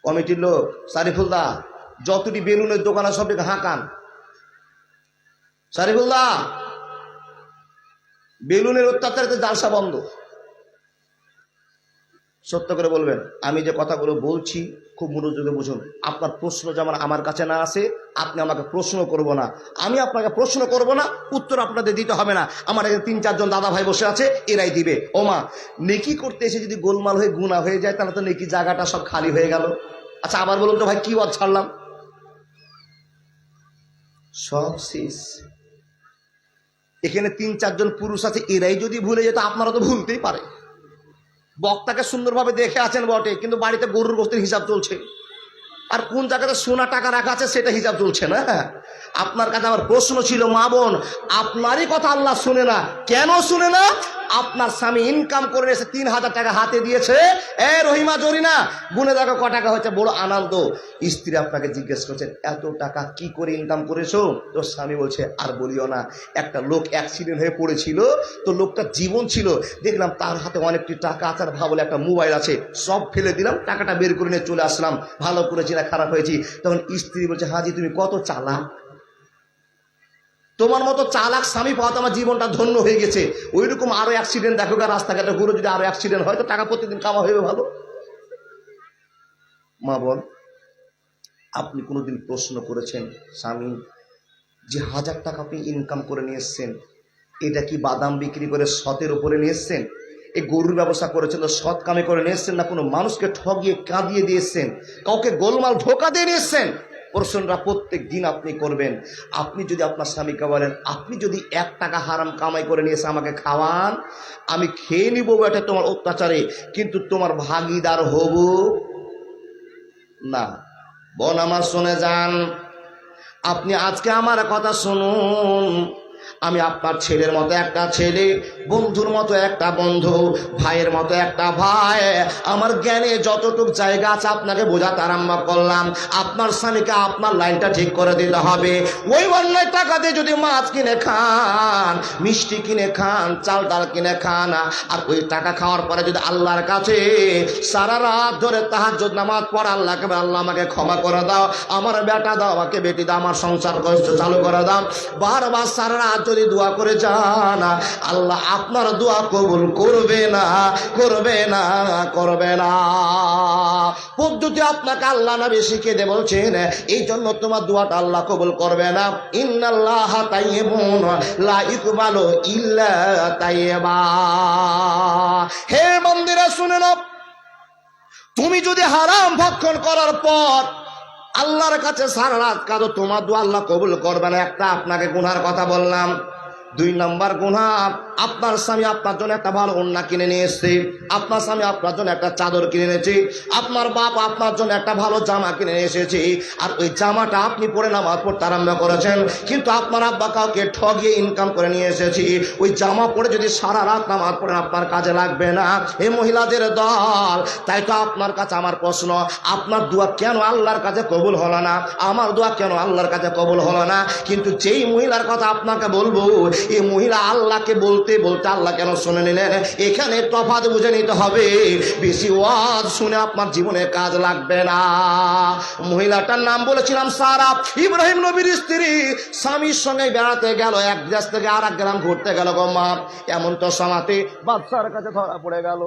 কমিটির লোক সারিফুলদা যতটি বেলুনের দোকান আছে সবটিকে হাঁকান। সারিফুলদা বেলুনের অত্যাচারিত জালসা বন্ধ। সত্য করে বলবেন, আমি যে কথাগুলো বলছি খুব মনোযোগে বুঝুন। আপনার প্রশ্ন যেমন আমার কাছে না আসে, আপনি আমাকে প্রশ্ন করব না, আমি আপনাকে প্রশ্ন করব না, উত্তর আপনাদের দিতে হবে না। আমার এখানে 3-4 জন দাদা ভাই বসে আছে, এরাই দিবে। ও মা, নেকি করতে এসে যদি গোলমাল হয়ে গুনাহ হয়ে যায় তাহলে তো নেকি জায়গাটা সব খালি হয়ে গেল। আচ্ছা আবার বলুন তো ভাই, কি ওয়াজ ছাড়লাম, সব শেষ। এখানে 3-4 জন পুরুষ আছে, এরাই যদি ভুলে যেত আপনারা তো ভুলতেই পারে। বক্তাকে সুন্দরভাবে দেখে আছেন বটে, কিন্তু বাড়িতে গরুর গোশতের হিসাব চলছে, আর কোন জায়গাতে সোনা টাকা রাখা আছে সেটা হিসাব চলছে না। আপনার কাছে আমার প্রশ্ন ছিল মা বোন, আপনারই কথা আল্লাহ শুনে না, কেন শুনে না? আপনার স্বামী ইনকাম করে এসে 3,000 টাকা হাতে দিয়েছে, এ রহিমা জরিনা গুনে দেখো ক টাকা হয়েছে, বড় আনন্দ। স্ত্রী আপনাকে জিজ্ঞেস করছেন এত টাকা কি করে ইনকাম করেছো? তো স্বামী বলছে আর বলিও না, একটা লোক অ্যাক্সিডেন্ট হয়ে পড়েছিল, তো লোকটা জীবন ছিল, দেখলাম তার হাতে অনেকটি টাকা আছে, আর ভাবলে একটা মোবাইল আছে, সব ফেলে দিলাম, টাকাটা বের করে নিয়ে চলে আসলাম, ভালো করেছি না খারাপ হয়েছি? তখন স্ত্রী বলছে হাজি তুমি কত চালাক, তোমার মতো চালাক স্বামী পাওয়াতে আমার জীবনটা ধন্য হয়ে গেছে। ওইরকম আরো অ্যাক্সিডেন্ট দেখো, রাস্তাঘাটে ঘুরে যদি আরো অ্যাক্সিডেন্ট হয় তো টাকা প্রতিদিন কামা হয়ে ভালো। মা বোন, আপনি কোনোদিন প্রশ্ন করেছেন স্বামী যে 1,000 টাকা আপনি ইনকাম করে নিয়ে এসছেন, এটা কি বাদাম বিক্রি করে সতের উপরে নিয়ে এসছেন? এই গরুর ব্যবসা করেছেন তো সৎ কামে করে নিয়ে এসছেন, না কোনো মানুষকে ঠগিয়ে কাঁদিয়ে দিয়ে এসছেন, কাউকে গোলমাল ধোকা দিয়ে নিয়ে এসছেন? প্রশ্নটা প্রত্যেক দিন আপনি করবেন। আপনি যদি আপনার স্বামীকে বলেন আপনি যদি 1 টাকা হারাম কামাই করে নিয়ে এসে আমাকে খাওয়ান, আমি খেয়ে নিব এটা তোমার অত্যাচারে, কিন্তু তোমার ভাগিদার হব না। বোন আমার শুনে যান, আপনি আজকে আমার কথা শুনুন, আমি আপনার ছেলের মতো একটা ছেলে, বন্ধুর মতো একটা বন্ধু, ভাইয়ের মতো একটা ভাই, আমার জ্ঞানে যতটুকু জায়গা আছে আপনাকে বোঝাতে আরম্ভ করলাম। আপনার স্বামীকে আপনার লাইনটা ঠিক করে দিতে হবে। ওই অন্যায় টাকা দিয়ে যদি মাছ কিনে খান, মিষ্টি কিনে খান, চাল ডাল কিনে খান, আর ওই টাকা খাওয়ার পরে যদি আল্লাহর কাছে সারা রাত ধরে তাহাজ্জুদ নামাজ পড়া, আল্লাহকে আল্লাহ আমাকে ক্ষমা করে দাও, আমার বেটা দাও, আমাকে বেটি দাও, আমার সংসার চালু করে দাও, বারবার সারা রাত যদি দোয়া করে যান, আল্লাহ আপনার দোয়া কবুল করবে না, করবে না, করবে না। পদ্ধতি আপনাকে আল্লাহ নবী শিখিয়ে দিয়ে বলছেন, এই জন্য তোমার দোয়াটা আল্লাহ কবুল করবে না। ইন্নাল্লাহ তাইয়্যিবুন লা ইকবালু ইল্লা তাইয়্যিবা। হে বান্দারা শুনে নাও, তুমি যদি হারাম ভক্ষণ করার পর আল্লাহর কাছে সারা রাত কাঁদো, তোমার দোয়া আল্লাহ কবুল করবে না। একটা আপনাকে গুনার কথা বললাম। 2 নম্বর গুনাহ, আপনার স্বামী আপনার জন্য একটা ভালো ওড়না কিনে নিয়ে এসছে, আপনার স্বামী আপনার জন্য একটা চাদর কিনে এনেছে, আপনার বাপ আপনার জন্য একটা ভালো জামা কিনে নিয়ে এসেছে, আর ওই জামাটা আপনি পরে নামাজ পড়তে আরম্ভ করেছেন, কিন্তু আপনার আব্বা কাউকে ঠগিয়ে ইনকাম করে নিয়ে এসেছি, ওই জামা পরে যদি সারা রাত নামাজ পড়েন আপনার কাজে লাগবে না। এই মহিলাদের দল, তাই তো আপনার কাছে আমার প্রশ্ন, আপনার দোয়া কেন আল্লাহর কাছে কবুল হলো না? আমার দোয়া কেন আল্লাহর কাছে কবুল হলো না? কিন্তু যেই মহিলার কথা আপনাকে বলবো, এই মহিলা আল্লাহকে বলতে বলতে আল্লাহ কেন শুনে নিলেন? এখানে তফাৎ বুঝে নিতে হবে। বেশি ওয়াজ শুনে আপনার জীবনে কাজ লাগবে না। মহিলাটার নাম বলেছিলাম সারা, ইব্রাহিম নবীর স্ত্রী। স্বামীর সঙ্গে বেড়াতে গেল, এক দেশ থেকে আর এক গ্রাম ঘুরতে গেল গো মা, এমন তো সমাতে বাদশার কাছে ধরা পড়ে গেল।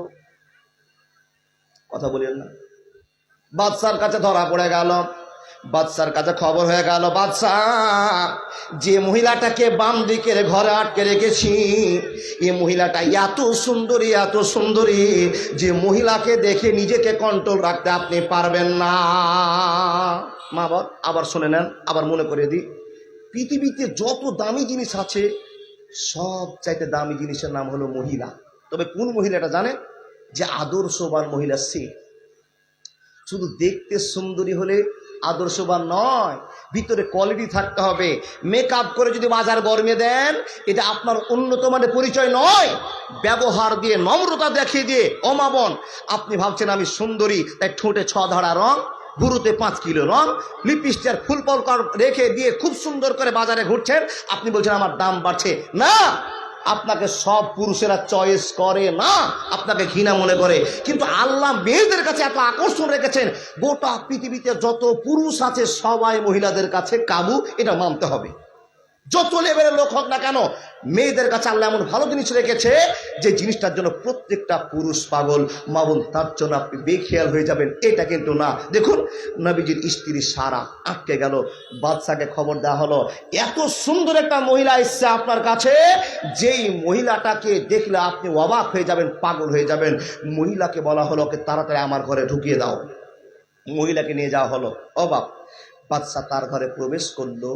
কথা বলেন না, বাদশার কাছে ধরা পড়ে গেল। বাদশার কাছে খবর হয়ে গেল, বাদশা যে মহিলাটাকে বাম দিকের ঘরে আটকে রেখেছি, এই মহিলাটা এত সুন্দরী, এত সুন্দরী, যে মহিলাকে দেখে নিজেকে কন্ট্রোল রাখতে আপনি পারবেন না। মা বাবা আবার শুনে নেন, আবার মনে করে দিই, পৃথিবীতে যত দামি জিনিস আছে সব চাইতে দামি জিনিসের নাম হলো মহিলা। তবে কোন মহিলাটা জানেন? যে আদর্শবান মহিলা। সে শুধু দেখতে সুন্দরী হলে আদর্শবান নয়, ভিতরে কোয়ালিটি থাকতে হবে। মেকআপ করে যদি বাজার গরমে দেন, এটা আপনার উন্নত মানের পরিচয় নয়। ব্যবহার দিয়ে, নম্রতা দেখিয়ে দিয়ে, অমাবন আপনি ভাবছেন আমি সুন্দরী, তাই ঠোঁটে 6 ধারা রং, ভুরুতে 5 কিলো রং, লিপস্টিক ফুল পল রেখে দিয়ে খুব সুন্দর করে বাজারে ঘুরছেন, আপনি বলছেন আমার দাম বাড়ছে। না, আপনাকে সব পুরুষেরা চয়েস করে না, আপনাকে ঘৃণা মনে করে। কিন্তু আল্লাহ মেয়েদের কাছে এত আকর্ষণ রেখেছেন, গোটা পৃথিবীতে যত পুরুষ আছে সবাই মহিলাদের কাছে কাবু, এটা মানতে হবে। যত লেভেলের লোক হোক না কেন, মেয়েদের কাছে আল্লাহ এমন ভালো জিনিস রেখেছে যে জিনিসটার জন্য প্রত্যেকটা পুরুষ পাগল। মা বোন, তার জন্য আপনি বেখেয়াল হয়ে যাবেন এটা কিন্তু না। দেখুন, নবীজির স্ত্রী সারা আটকে গেল, বাদশাকে খবর দেওয়া হলো এত সুন্দর একটা মহিলা এসছে আপনার কাছে, যেই মহিলাটাকে দেখলে আপনি অবাক হয়ে যাবেন, পাগল হয়ে যাবেন। মহিলাকে বলা হলো ওকে তাড়াতাড়ি আমার ঘরে ঢুকিয়ে দাও। মহিলাকে নিয়ে যাওয়া হলো। অবাক, বাদশা তার ঘরে প্রবেশ করলো,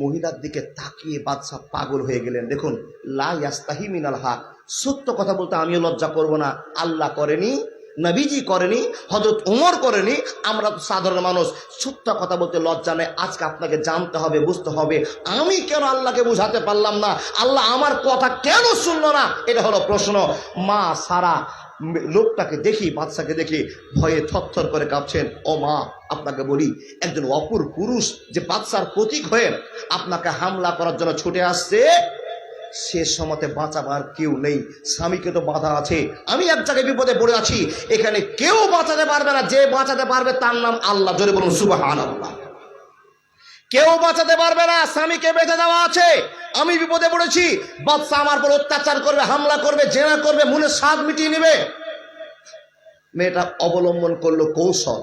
মহিলার দিকে তাকিয়ে বাদশা পাগল হয়ে গেলেন। দেখুন, লা ইয়াস্তাহি মিনাল হক, সত্য কথা বলতে আমিও লজ্জা করব না। আল্লাহ করেনি, নবীজি করেনি, হযরত ওমর করেনি, আমরা তো সাধারণ মানুষ, সত্য কথা বলতে লজ্জা নেই। আজকে আপনাকে জানতে হবে, বুঝতে হবে, আমি কেন আল্লাহকে বুঝাতে পারলাম না, আল্লাহ আমার কথা কেন শুনলো না, এটা হলো প্রশ্ন। মা সারা লোকটাকে দেখি, বাদশাকে দেখি ভয়ে থরথর করে কাঁপছেন। ও মা, আপনাকে বলি, একজন অপর পুরুষ যে বাদশার প্রতীক হয়ে আপনাকে হামলা করার জন্য ছুটে আসছে, সে সময়তে বাঁচাবার কেউ নেই। স্বামীকে তো বাধা আছে, আমি এক জায়গায় বিপদে পড়ে আছি, এখানে কেউ বাঁচাতে পারবে না। যে বাঁচাতে পারবে তার নাম আল্লাহ। জোরে বলুন সুবহানাল্লাহ। কেউ বাঁচাতে পারবে না, স্বামীকে বেঁধে দেওয়া আছে, আমি বিপদে পড়েছি, বাদশা আমার উপর অত্যাচার করবে, হামলা করবে, জেনা করবে, মনের স্বাদ মিটিয়ে নেবে। মেয়েটা অবলম্বন করলো কৌশল।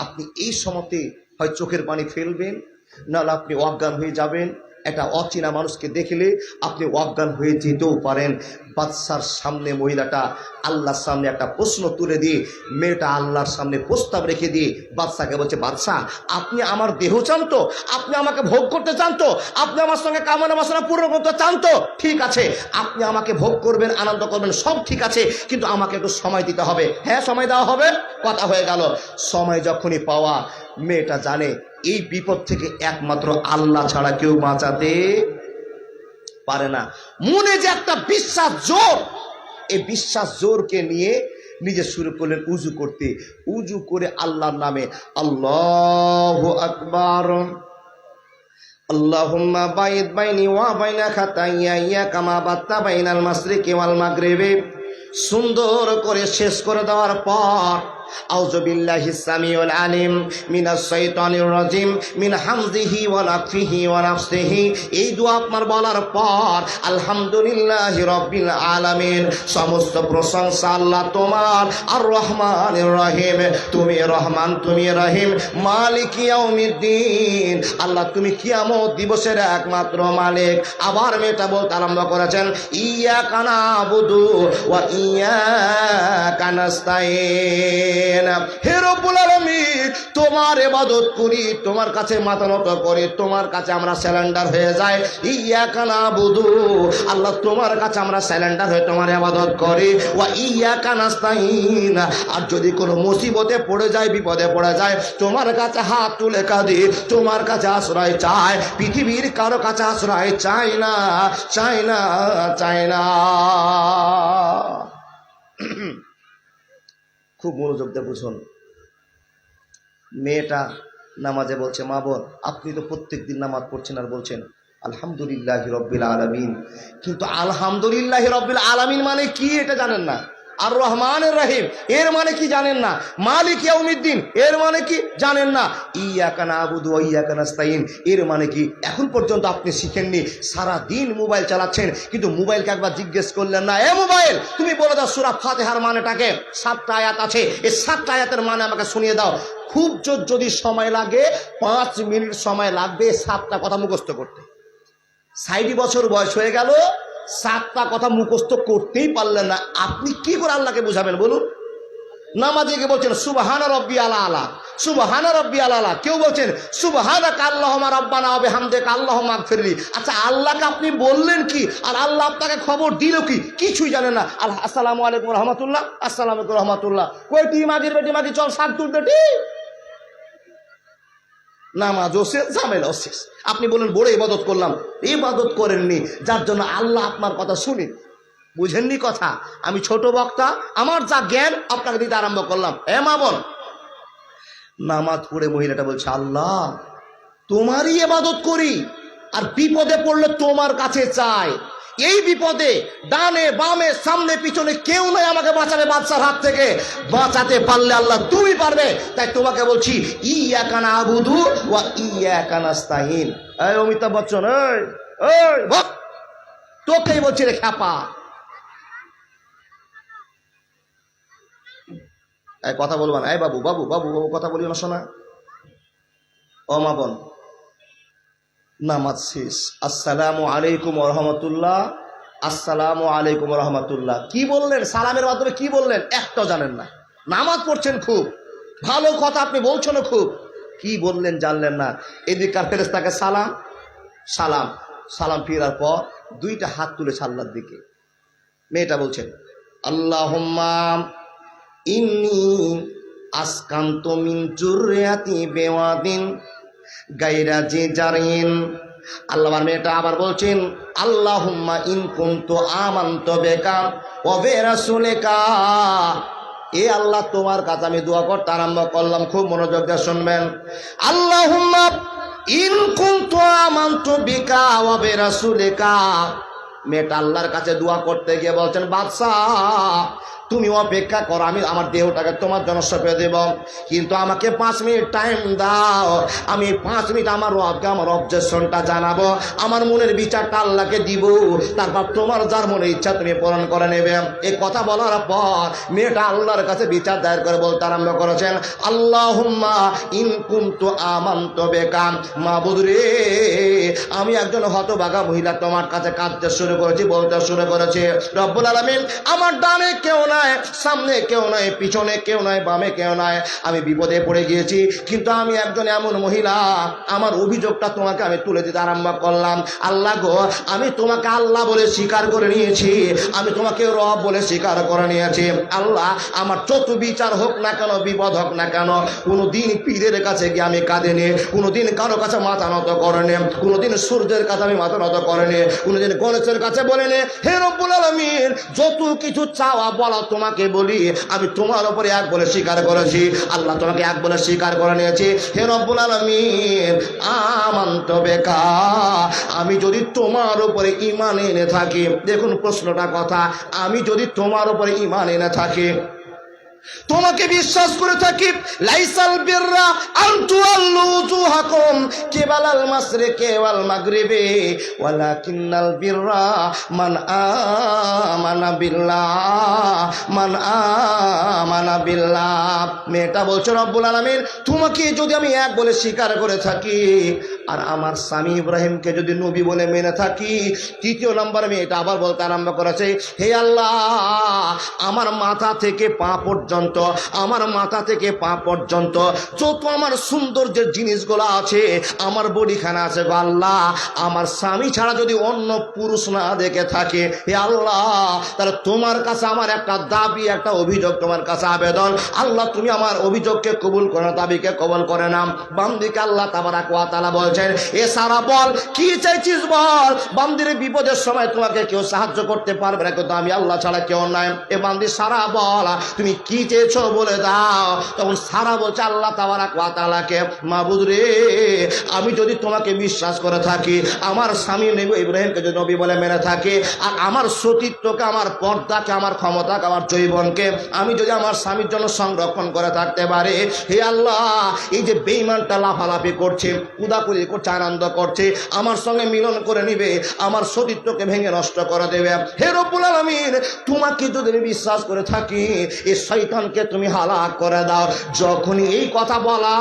আপনি এই সময়তে হয় চোখের পানি ফেলবেন, নাহলে আপনি অজ্ঞান হয়ে যাবেন। একটা অচেনা মানুষকে দেখলে আপনি অজ্ঞান হয়ে যেতেও পারেন। বাদশার সামনে মহিলাটা আল্লাহর সামনে একটা প্রশ্ন তুলে দিয়ে, মেয়েটা আল্লাহর সামনে প্রস্তাব রেখে দিয়ে বাদশাকে বলছে, বাদশা আপনি আমার দেহ চান তো, আপনি আমাকে ভোগ করতে চান তো, আপনি আমার সঙ্গে কামনা বাসনা পূর্ণ করতে চান তো, ঠিক আছে, আপনি আমাকে ভোগ করবেন, আনন্দ করবেন, সব ঠিক আছে, কিন্তু আমাকে একটু সময় দিতে হবে। হ্যাঁ, সময় দেওয়া হবে, কথা হয়ে গেল। সময় যখনই পাওয়া, মেয়েটা জানে এই বিপদ থেকে একমাত্র আল্লাহ ছাড়া কেউ বাঁচাতে পারে না। মনে যে একটা বিশ্বাস জোর, এই বিশ্বাস জোরকে নিয়ে নিজে শুরু করলেন উজু করতে। উজু করে আল্লাহর নামে আল্লাহু আকবার, আল্লাহুম্মা বাইদ বাইনি ওয়া বাইনা খাতাইয়া কামা বাত্তা বাইনাল মাশরিকি ওয়াল মাগরিবি, সুন্দর করে শেষ করে দেওয়ার পর আউযু বিল্লাহিস সামিউল আলিম মিনাশ শাইতানির রাজিম মিন হামজিহি ওয়া নাফসিহি ওয়া নাফসিহি, এই দোয়া আপনার বলার পর আলহামদুলিল্লাহি রাব্বিল আলামিন, সমস্ত প্রশংসা আল্লাহ তোমার, আর রহমানির রহিম, তুমি রহমান, তুমি রহিম, মালিক ইয়াউমিদ্দিন, আল্লাহ তুমি কিয়ামত দিবসের একমাত্র মালিক। আবার মেয়েটা বলতে আরম্ভ করেছেন, ইয়াকা নাবুদু ওয়া ইয়াকা নাস্তাইন, হে রব্বুল আলামিন তোমার ইবাদত করি, তোমার কাছে মাথা নত করি, তোমার কাছে আমরা স্যালেন্ডার হয়ে যাই। ইয়াকা নাবুদু, আল্লাহ তোমার কাছে আমরা স্যালেন্ডার হয়ে তোমার ইবাদত করি। ওয়া ইয়াকা নাস্তাইন, আর যদি কোনো মুসিবতে পড়ে যায়, বিপদে পড়ে যায়, তোমার কাছে হাত তুলে কাঁদি, তোমার কাছে আশ্রয় চাই, পৃথিবীর কারো কাছে আশ্রয় চাই না, চাই না, চাই না। খুব মনোযোগ দিয়ে বুঝুন। মেয়েটা নামাজে বলছে, মা বোন আপনি তো প্রত্যেক দিন নামাজ পড়ছেন আর বলছেন আলহামদুলিল্লাহি রাব্বিল আলামিন, কিন্তু আলহামদুলিল্লাহি রাব্বিল আলামিন মানে কি এটা জানেন না। আর রহমানের রহিম এর মানে কি জানেন না। মালিক ইয়াউমিদ্দিন এর মানে কি জানেন না। ইয়াকা নাবুদু ওয়া ইয়াকা নাস্তাইন এর মানে কি এখন পর্যন্ত আপনি শিখেননি। সারা দিন মোবাইল চালাচ্ছেন, কিন্তু মোবাইলকে একবার জিজ্ঞেস করলেন না, এ মোবাইল তুমি বলে দাও সূরা ফাতিহার মানেটাকে। 7টা আয়াত আছে, এই 7টা আয়াতের মানে আমাকে শুনিয়ে দাও। খুব জোর যদি সময় লাগে 5 মিনিট সময় লাগবে 7টা কথা মুখস্থ করতে। 60 বছর বয়স হয়ে গেল, 7টা কথা মুখস্থ করতেই পারলেন না। আপনি কি করে আল্লাহকে বুঝাবেন বলুন? নামাজীকে বলছেন সুবহানা রাব্বিয়াল আলা, সুবহানা রাব্বিয়াল আলা। কেউ বলছেন সুবহানাকা আল্লাহুম্মা রাব্বানা ওয়া বিহামদিকা আল্লাহুম্মা আগফিরলি। আচ্ছা, আল্লাহকে আপনি বললেন কি, আর আল্লাহ আপনাকে খবর দিল কি? কিছুই জানেন না। আসসালামু আলাইকুম রহমতুল্লাহ, আসসালামু আলাইকুম রহমতুল্লাহ। কই টি মাগির বেটি মাগি, চল শাক তুলতে টি। নামাজও শেষ, ঝামেলাও শেষ। আপনি বলেন বড় ইবাদত করলাম, ইবাদত করেননি, যার জন্য আল্লাহ আপনার কথা শুনেন। বুঝেননি কথা? আমি ছোট বক্তা, আমার যা জ্ঞান আপনাকে দিতে আরম্ভ করলাম। এ মা বোন, নামাজ পড়ে মহিলাটা বলছে আল্লাহ তোমারই ইবাদত করি, আর বিপদে পড়লে তোমার কাছে চাই। এই বিপদে ডানে বামে সামনে পিছনে কেউ নাই আমাকে বাঁচাবে বাদশার হাত থেকে। বাঁচাতে পারলে আল্লাহ তুমি পারবে। তাই তোমাকে বলছি ইয়াকা নাবুদু ওয়া ইয়াকা নাস্তাইন। এই অমিতাভ বচ্চন, এই তোকেই বলছি রে খ্যাপা। এই কথা বলবা না, এই বাবু বাবু বাবু বাবু কথা বলিও না শোনা। ও মা বোন, নামাজ শেষ, আসসালামু আলাইকুম রহমতুল্লাহ, আসসালামু আলাইকুম রহমতুল্লাহ। কি বললেন? সালামের মাধ্যমে কি বললেন একটাও জানেন না। নামাজ পড়ছেন খুব ভালো কথা, আপনি বলছেন খুব, কি বললেন জানলেন না। এদিককার ফেরেশতাকে সালাম সালাম সালাম ফিরার পর দুইটা হাত তুলেছে আল্লাহর দিকে। মেয়েটা বলছেন আল্লাহুম্মা ইন্নী আসকান্তু মিন যুররিয়াতি বিওয়াদিন গায়রা জিজারিন। আল্লাহর মেয়েটা আবার বলছেন আল্লাহুম্মা ইন কুনতু আমানতু বিকা ওয়া বিরাসুলিকা। এ আল্লাহ তোমার কাছে আমি দোয়া করতে আরম্ভ করলাম, খুব মনোযোগ দিয়ে শুনবেন। আল্লাহুম্মা ইন কুনতু আমানতু বিকা ওয়া বিরাসুলিকা। মেয়েটা আল্লাহর কাছে দোয়া করতে গিয়ে বলছেন বাদশাহ তুমি অপেক্ষা করো, আমি আমার দেহটাকে তোমার জন্য সঁপে দেব, কিন্তু আমাকে 5 মিনিট টাইম দাও। আমি 5 মিনিট আমার রবকে আমার অবজেকশনটা জানাবো, আমার মনের বিচারটা আল্লাহকে দিব, তারপর তোমার যার মনে ইচ্ছা তুমি পূরণ করে নেবে। এই কথা বলার পর মেয়েটা আল্লাহর কাছে বিচার দায়ের করে বলতে আরম্ভ করেছেন আল্লাহুম্মা ইন কুনতু আমানতু বিকা। মাবুদ রে, আমি একজন হতভাগা মহিলা তোমার কাছে কাঁদতে শুরু করেছি, বলতে শুরু করেছি রব্বুল আলামিন আমার ডানে কেউ নাই, সামনে কেউ নাই, পিছনে কেউ নাই, বামে কেউ নাই, আমি বিপদে পড়ে গিয়েছি, কিন্তু আমি একজন এমন মহিলা, আমার অভিযোগটা তোমাকে আমি তুলে দিতে আরম্ভ করলাম। আল্লাহ গো, আমি তোমাকে আল্লাহ বলে স্বীকার করে নিয়েছি, আমি তোমাকে রব বলে স্বীকার করে নিয়েছি। আল্লাহ আমার যত বিচার হোক না কেন, বিপদ হোক না কেন, কোনোদিন পীরের কাছে গিয়ে আমি কাঁদিনি, কোনোদিন কারো কাছে মাথা নত করেনি, কোনোদিন সূর্যের কাছে আমি মাথা নত করেনি, কোনোদিন গণেশের কাছে বলেনি হে রব্বুল আলামিন যত কিছু চাওয়া বলা তোমাকে বলি, আমি তোমার উপরে এক বলে স্বীকার করেছি। আল্লাহ তোমাকে এক বলে স্বীকার করে নিয়েছি। হে রব্বুল আলামিন আমানতু বিকা, আমি যদি তোমার উপরে ঈমান এনে থাকি, দেখুন প্রশ্নটা কথা, আমি যদি তোমার উপরে ঈমান এনে থাকি, তোমাকে বিশ্বাস করে থাকি, লাইসাল বিররা আন তুওয়াল্লু উজুহাকুম কিবালাল মাশরিকি ওয়াল মাগরিবি ওয়ালাকিন্নাল বিররা মান আমানা বিল্লাহ, মান আমানা বিল্লাহ। মেয়েটা বলছে রব্বুল আলামিন তোমাকে যদি আমি এক বলে স্বীকার করে থাকি, আর আমার স্বামী ইব্রাহিমকে যদি নবী বলে মেনে থাকি, তৃতীয় নম্বর মেয়েটা আবার বলতে আরম্ভ করেছে হে আল্লাহ আমার মাথা থেকে পা পর্যন্ত, আমার মাথা থেকে পা পর্যন্ত যত আমার সৌন্দর্যের জিনিসগুলো আছে, আমার বডিখানা আছে গো আল্লাহ, আমার স্বামী ছাড়া যদি অন্য পুরুষ না দেখে থাকে, হে আল্লাহ তাহলে তোমার কাছে আমার একটা দাবি, একটা অভিযোগ, তোমার কাছে আবেদন, আল্লাহ তুমি আমার অভিযোগকে কবুল করে, দাবিকে কবুল করে নাও। বান্দিকে আল্লাহ তাবারাক ওয়া তাআলা বলছেন এ সারা বল কি চাইছিস বল, বান্দির বিপদের সময় তোমাকে কেউ সাহায্য করতে পারবে না, কিন্তু আমি আল্লাহ ছাড়া কেউ নাই। এ বান্দি সারা বল তুমি কি চেয়েছো বলে দাও। তখন সারা বলছে আল্লাহ তাবারাক ওয়া তাআলাকে মাবুদ রে, আমি যদি তোমাকে বিশ্বাস করে থাকি, আমার স্বামী নবী ইব্রাহিমকে যদি নবী বলে মেনে থাকি, আর আমার সতীত্বকে, আমার পর্দাকে, আমার ক্ষমতাকে, আমার যৌবনকে আমি যদি আমার স্বামীর জন্য সংরক্ষণ করে থাকতে পারি, হে আল্লাহ এই যে বেঈমানটা লাফালাফি করছে, কুদাকুদি করছে, আনন্দ করছে, আমার সঙ্গে মিলন করে নিবে, আমার সতীত্বকে ভেঙে নষ্ট করে দেবে, হে রব্বুল আলামিন তোমাকে যদি বিশ্বাস করে থাকি, এই শয়তান শয়তানকে তুমি হালাক করে দাও। যখনই এই কথা বলা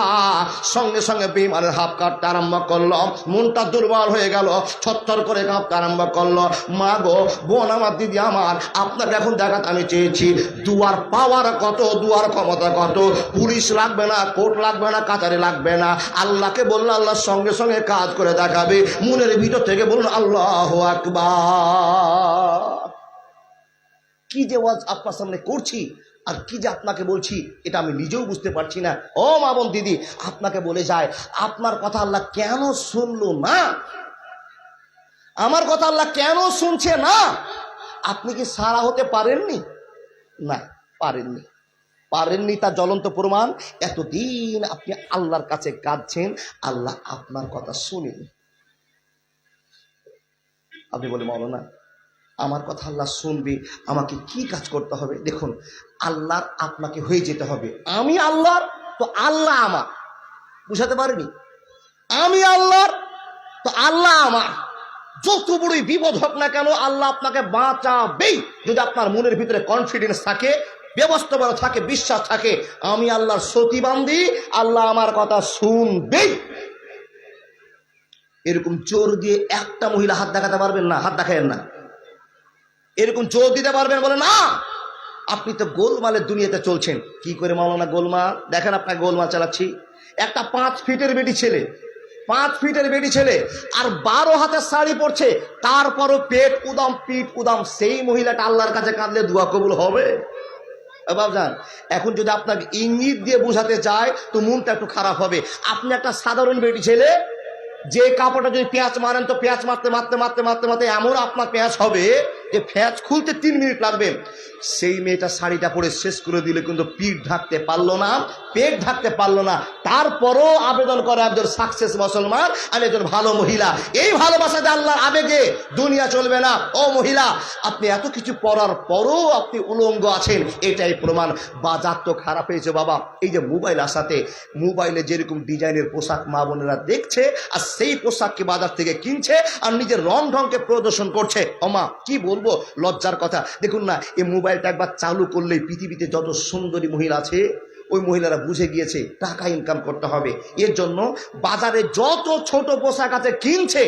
সঙ্গে সঙ্গে বেঈমানের হাত কাটতে আরম্ভ করলো, মনটা দুর্বল হয়ে গেল, ছটছট করে কাঁপতে আরম্ভ করলো। মা গো, বোন আমার, দিদি আমার, আপনাকে এখন দেখাতে আমি চেয়েছি দুয়ার পাওয়ার কত, দুয়ার ক্ষমতা কত। পুলিশ লাগবে না, কোর্ট লাগবে না, কাতারে লাগবে না। আল্লাহকে বললো আল্লাহ সঙ্গে সঙ্গে কাজ করে দেখাবে। মনের ভিতর থেকে বলুন আল্লাহু আকবার। কি যে ওয়াজ আপনার সামনে করছি আর কি যে আপনাকে বলছি এটা আমি নিজেও বুঝতে পারছি না। ও মা বোন দিদি, আপনাকে বলে যায় আপনার কথা আল্লাহ কেন শুনলো না? আমার কথা আল্লাহ কেন শুনছে না? আপনি কি সারা হতে পারেননি? না, পারেননি। পারেননি তার জ্বলন্ত প্রমাণ এতদিন আপনি আল্লাহর কাছে কাঁদছেন, আল্লাহ আপনার কথা শুনেনি। আপনি বলে মাওলানা আমার কথা আল্লাহ শুনবে, আমাকে কি কাজ করতে হবে? দেখুন, আল্লাহর আপনাকে হয়ে যেতে হবে। আমি আল্লাহর তো আল্লাহ আমার। বুঝাতে পারিনি? আমি আল্লাহর তো আল্লাহ আমার। যত বড়ই বিপদ হোক না কেন আল্লাহ আপনাকে বাঁচাবেই, যদি আপনার মনের ভিতরে কনফিডেন্স থাকে, ব্যবস্থাপনা থাকে, বিশ্বাস থাকে। আমি আল্লাহর সতীবান্দি, আল্লাহ আমার কথা শুনবেই। এরকম জোর দিয়ে একটা মহিলা হাত দেখাতে পারবেন না? হাত দেখাবেন না। এরকম জোর দিতে পারবেন? বলে না। আপনি তো গোলমালের দুনিয়াতে চলছেন। কি করে মাওলানা গোলমাল? দেখেন আপনাকে গোলমাল চালাচ্ছি। একটা 5 ফিটের বেটি ছেলে, 5 ফিটের বেটি ছেলে আর 12 হাতের শাড়ি পরছে, তারপরও পেট উদাম পিঠ উদাম। সেই মহিলাটা আল্লাহর কাছে কাঁদলে দোয়া কবুল হবে? বাবজান, এখন যদি আপনাকে ইঙ্গিত দিয়ে বোঝাতে চায় তো মনটা একটু খারাপ হবে। আপনি একটা সাধারণ বেটি ছেলে, যে কাপড়টা যদি পেঁয়াজ মারেন তো পেঁয়াজ মারতে মারতে মারতে মারতে মারতে এমন আপনার পেঁয়াজ হবে যে পেঁয়াজ খুলতে 3 মিনিট লাগবে। সেই মেয়েটা শাড়িটা পরে শেষ করে দিলে কিন্তু পিঠ ঢাকতে পারলো না, পেট ঢাকতে পারলো না, তারপরও আবেদন করে একজন সাকসেস মুসলমান, আমি একজন ভালো মহিলা। এই ভালোবাসাতে আল্লাহর আবেগে দুনিয়া চলবে না। ও মহিলা, আপনি এত কিছু পড়ার পরও আপনি উলঙ্গ আছেন, এটাই প্রমাণ। বাজার তো খারাপ হয়েছে বাবা। এই যে মোবাইল আসাতে, মোবাইলে যেরকম ডিজাইনের পোশাক মা বোনেরা দেখছে আর সেই পোশাককে বাজার থেকে কিনছে আর নিজের রং ঢংকে প্রদর্শন করছে। ওমা কি বলবো, লজ্জার কথা। দেখুন না, এই মোবাইলটা একবার চালু করলেই পৃথিবীতে যত সুন্দরী মহিলা আছে ওই মহিলারা বুঝে গিয়েছে টাকা ইনকাম করতে হবে। এর জন্য বাজারে যত ছোট পোশাক আছে কিনছে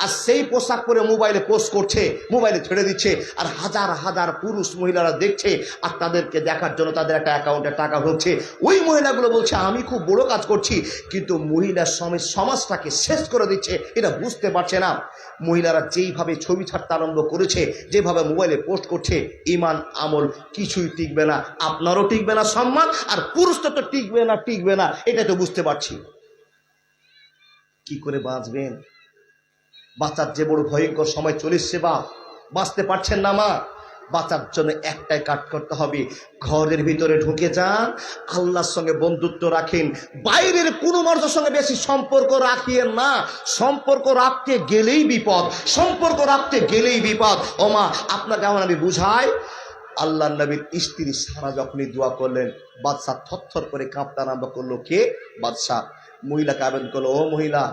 আর সেই পোশাক পরে মোবাইলে পোস্ট করছে, মোবাইলে ছেড়ে দিচ্ছে। আর হাজার হাজার পুরুষ মহিলারা দেখছে আর তাদেরকে দেখার জন্য তাদের একটা অ্যাকাউন্টে টাকা ঢুকছে। ওই মহিলাগুলো বলছে আমি খুব বড় কাজ করছি, কিন্তু মহিলার সমাজটাকে শেষ করে দিচ্ছে, এটা বুঝতে পারছে না। মহিলারা যেইভাবে ছবি ছাড়তে আরম্ভ করেছে, যেভাবে মোবাইলে পোস্ট করছে, ইমান আমল কিছুই টিকবে না, আপনারও টিকবে না সম্মান, আর পুরুষটা তো টিকবে না, টিকবে না, এটা তো বুঝতে পারছি। কি করে বাঁচবেন? বাঁচার যে বড় ভয়ঙ্কর সময় চলে এসছে বাপ, বাঁচতে পারছেন না মা। বাঁচার জন্য একটাই কাজ করতে হবে, ঘরের ভিতরে ঢুকে যান, আল্লাহর সঙ্গে বন্ধুত্ব রাখেন, বাইরের কোনো মানুষের সঙ্গে বেশি সম্পর্ক রাখিয়েন না। সম্পর্ক রাখতে গেলেই বিপদ, সম্পর্ক রাখতে গেলেই বিপদ। ও মা, আপনাকে আমার আমি বুঝাই, আল্লাহ নবীর স্ত্রী সারা যখনই দোয়া করলেন, বাদশাহ থরথর করে কাঁপতে আরম্ভ করলো। কে? বাদশাহ। মহিলাকে আবেদন করলো, ও মহিলা,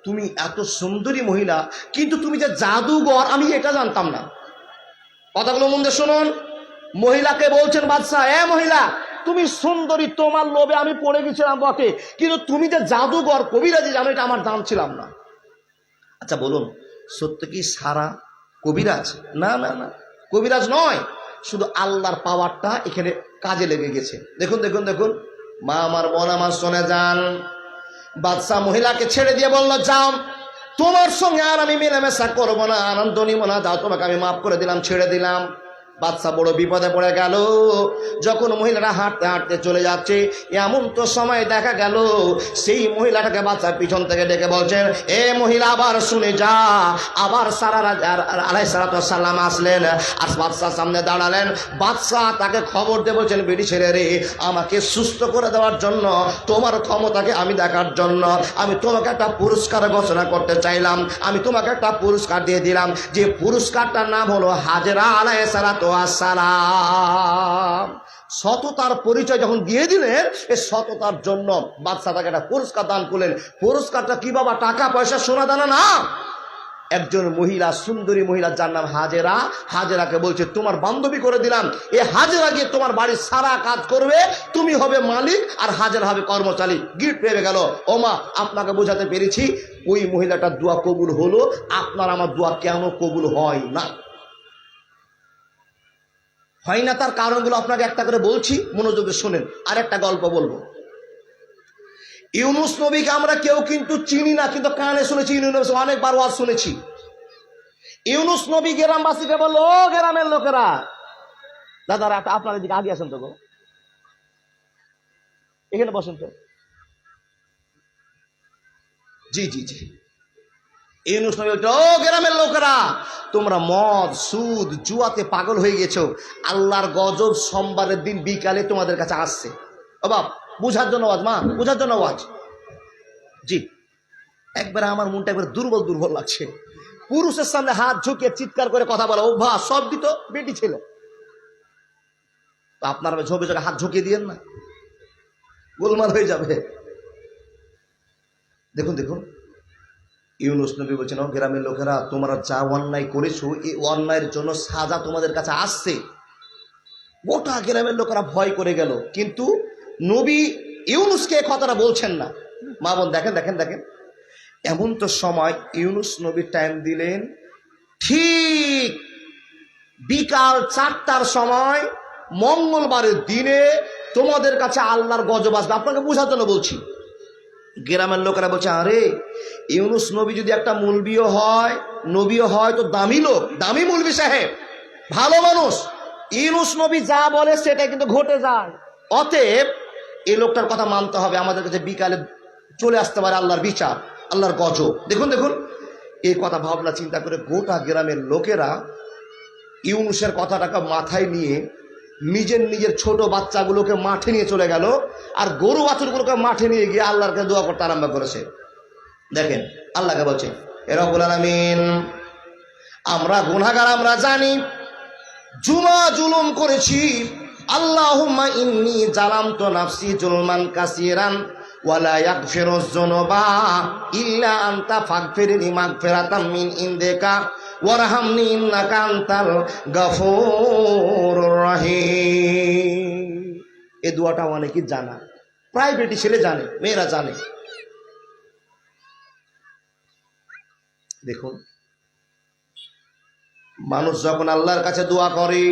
তুমি এত সুন্দরী মহিলা, কিন্তু তুমি যে জাদুঘর আমি এটা জানতাম না। কথাগুলো মন দিয়ে শুনুন। মহিলাকে বলছেন বাদশাহ, এ মহিলা, তুমি সুন্দরী, তোমার লোভে আমি পড়ে গেছিলাম বটে, কিন্তু তুমি যে জাদুঘর কবিরাজি জানো এটা আমার জানছিলাম না। আচ্ছা বলুন, সত্য কি সারা কবিরাজ? না না না, কবিরাজ নয়, শুধু আল্লাহর পাওয়ারটা এখানে কাজে লেগে গেছে। দেখুন দেখুন দেখুন, মা আমার, বোন আমার, শুনে যান। বাদশাহ মহিলাকে ছেড়ে দিয়ে বলল, যাও, তোমার সঙ্গে আর আমি মেলামেশা করবো না, আনন্দ নিব না, যাও, তোমাকে আমি মাফ করে দিলাম, ছেড়ে দিলাম। বাদশা বড় বিপদে পড়ে গেল। যখন মহিলারা হাঁটতে হাঁটতে চলে যাচ্ছে, এমন তো সময় দেখা গেল সেই মহিলাটাকে বাদশা পিছন থেকে ডেকে বলছেন, এ মহিলা আবার শুনে যা। আবার আলাইহিস সালাম আসলেন আর বাদশার সামনে দাঁড়ালেন। বাদশা তাকে খবর দিয়ে বলছেন, বেটি ছেলে রে, আমাকে সুস্থ করে দেওয়ার জন্য, তোমার ক্ষমতাকে আমি দেখার জন্য আমি তোমাকে একটা পুরস্কার ঘোষণা করতে চাইলাম। আমি তোমাকে একটা পুরস্কার দিয়ে দিলাম, যে পুরস্কারটার নাম হলো হাজেরা আলাইহিস সালাম। সততার পরিচয় যখন দিয়ে দিলেন, এই সততার জন্য বাদশা তাকে একটা পুরস্কার দান করলেন। পুরস্কারটা কি বাবা? টাকা পয়সা সোনা দানা না, একজন মহিলা, সুন্দরী মহিলা যার নাম হাজেরা, হাজেরাকে বলছে তোমার বান্ধবী করে দিলাম, এ হাজেরা গিয়ে তোমার বাড়ির সারা কাজ করবে, তুমি হবে মালিক আর হাজেরা হবে কর্মচারী। গিফট পেয়ে গেল। ওমা, আপনাকে বোঝাতে পেরেছি ওই মহিলাটার দোয়া কবুল হলো, আপনার আমার দোয়া কেন কবুল হয় না? হয় না তার কারণগুলো আপনাকে একটা করে বলছি, মনোযোগে শোনেন। আর একটা গল্প বলবো। ইউনুস নবীকে আমরা কেউ কিন্তু চিনি না, কিন্তু কানে শুনেছি, ইউনুস অনেকবার ওয়াজ শুনেছি। ইউনুস নবী গ্রামবাসীকে বললো, ও গ্রামের লোকেরা, দাদারা আপনার এদিকে আগে আসেন তো গো, এখানে বসেন তো। জি জি জি। ইউনুস নবী বলছে, ও গ্রামের লোকেরা, তোমরা মদ, সুদ, জুয়াতে পাগল হয়ে গেছো। আল্লাহর গজব সোমবারের দিন বিকালে তোমাদের কাছে আসছে। ও বাপ, বুঝার জন্য আওয়াজ, মা বুঝার জন্য আওয়াজ। জি, একবারে আমার মনটা একবার দুর্বল দুর্বল লাগছে। পুরুষের সামনে হাত ঝুঁকিয়ে চিৎকার করে কথা বলা অভ্যাস সব দিত বেটি ছিল। তো আপনার ঝোঁকে ঝোঁকে হাত ঝুঁকিয়ে দিয়েন না, গোলমাল হয়ে যাবে। দেখুন দেখুন, ইউনুস নবী বলছেন, ও গ্রামের লোকেরা, তোমরা যা অন্যায় করেছো এই অন্যায়ের জন্য সাজা তোমাদের কাছে আসছে। গোটা গ্রামের লোকেরা ভয় করে গেল, কিন্তু নবী ইউনুসকে কথাটা বলছেন না। মা বোন দেখেন দেখেন দেখেন, এমন তো সময় ইউনুস নবী টাইম দিলেন ঠিক বিকাল 4টার সময়, মঙ্গলবারের দিনে তোমাদের কাছে আল্লাহর গজব আসবে। আপনাকে বোঝার জন্য বলছি। গ্রামের লোকেরা বলছে, আরে ইউনুস নবী যদি একটা মুলবিও হয়, নবীও হয়, তো দামি লোক, দামি মুলবি সাহেব, ভালো মানুষ। ইউনুস নবী যা বলে সেটা কিন্তু ঘটে যায়, অতএব এই লোকটার কথা মানতে হবে। আমাদের কাছে বিকালে চলে আসতে পারে আল্লাহর বিচার, আল্লাহর গজব। দেখুন দেখুন, এই কথা ভাবনা চিন্তা করে গোটা গ্রামের লোকেরা ইউনুসের কথাটাকে মাথায় নিয়ে নিজের নিজের ছোট বাচ্চাগুলোকে মাঠে নিয়ে চলে গেল, আর গরু বাছুরগুলোকে মাঠে নিয়ে গিয়ে আল্লাহর কাছে দোয়া করতে আরম্ভ করেছে। দেখেন আল্লাহকে বলছে, এ রব্বুল আলামিন, আমরা গুনাহগার, আমরা জানি জুলুম করেছি। আল্লাহুম্মা ইন্নী জালামতু নাফসি জুলমান কাসীরান ওয়ালা ইয়াগফিরুয যুনুবা ইল্লা আনতা ফাগফিরলি মাগফিরাতাম মিন ইনদিকা ওয়ারহামনি ইন্নাকা আনতাল গাফুরুর রহিম। এই দোয়াটা অনেকেই জানা, প্রায় বেটি ছেলে জানে, মেয়েরা জানে। দেখুন, মানুষ যখন আল্লাহর কাছে দোয়া করে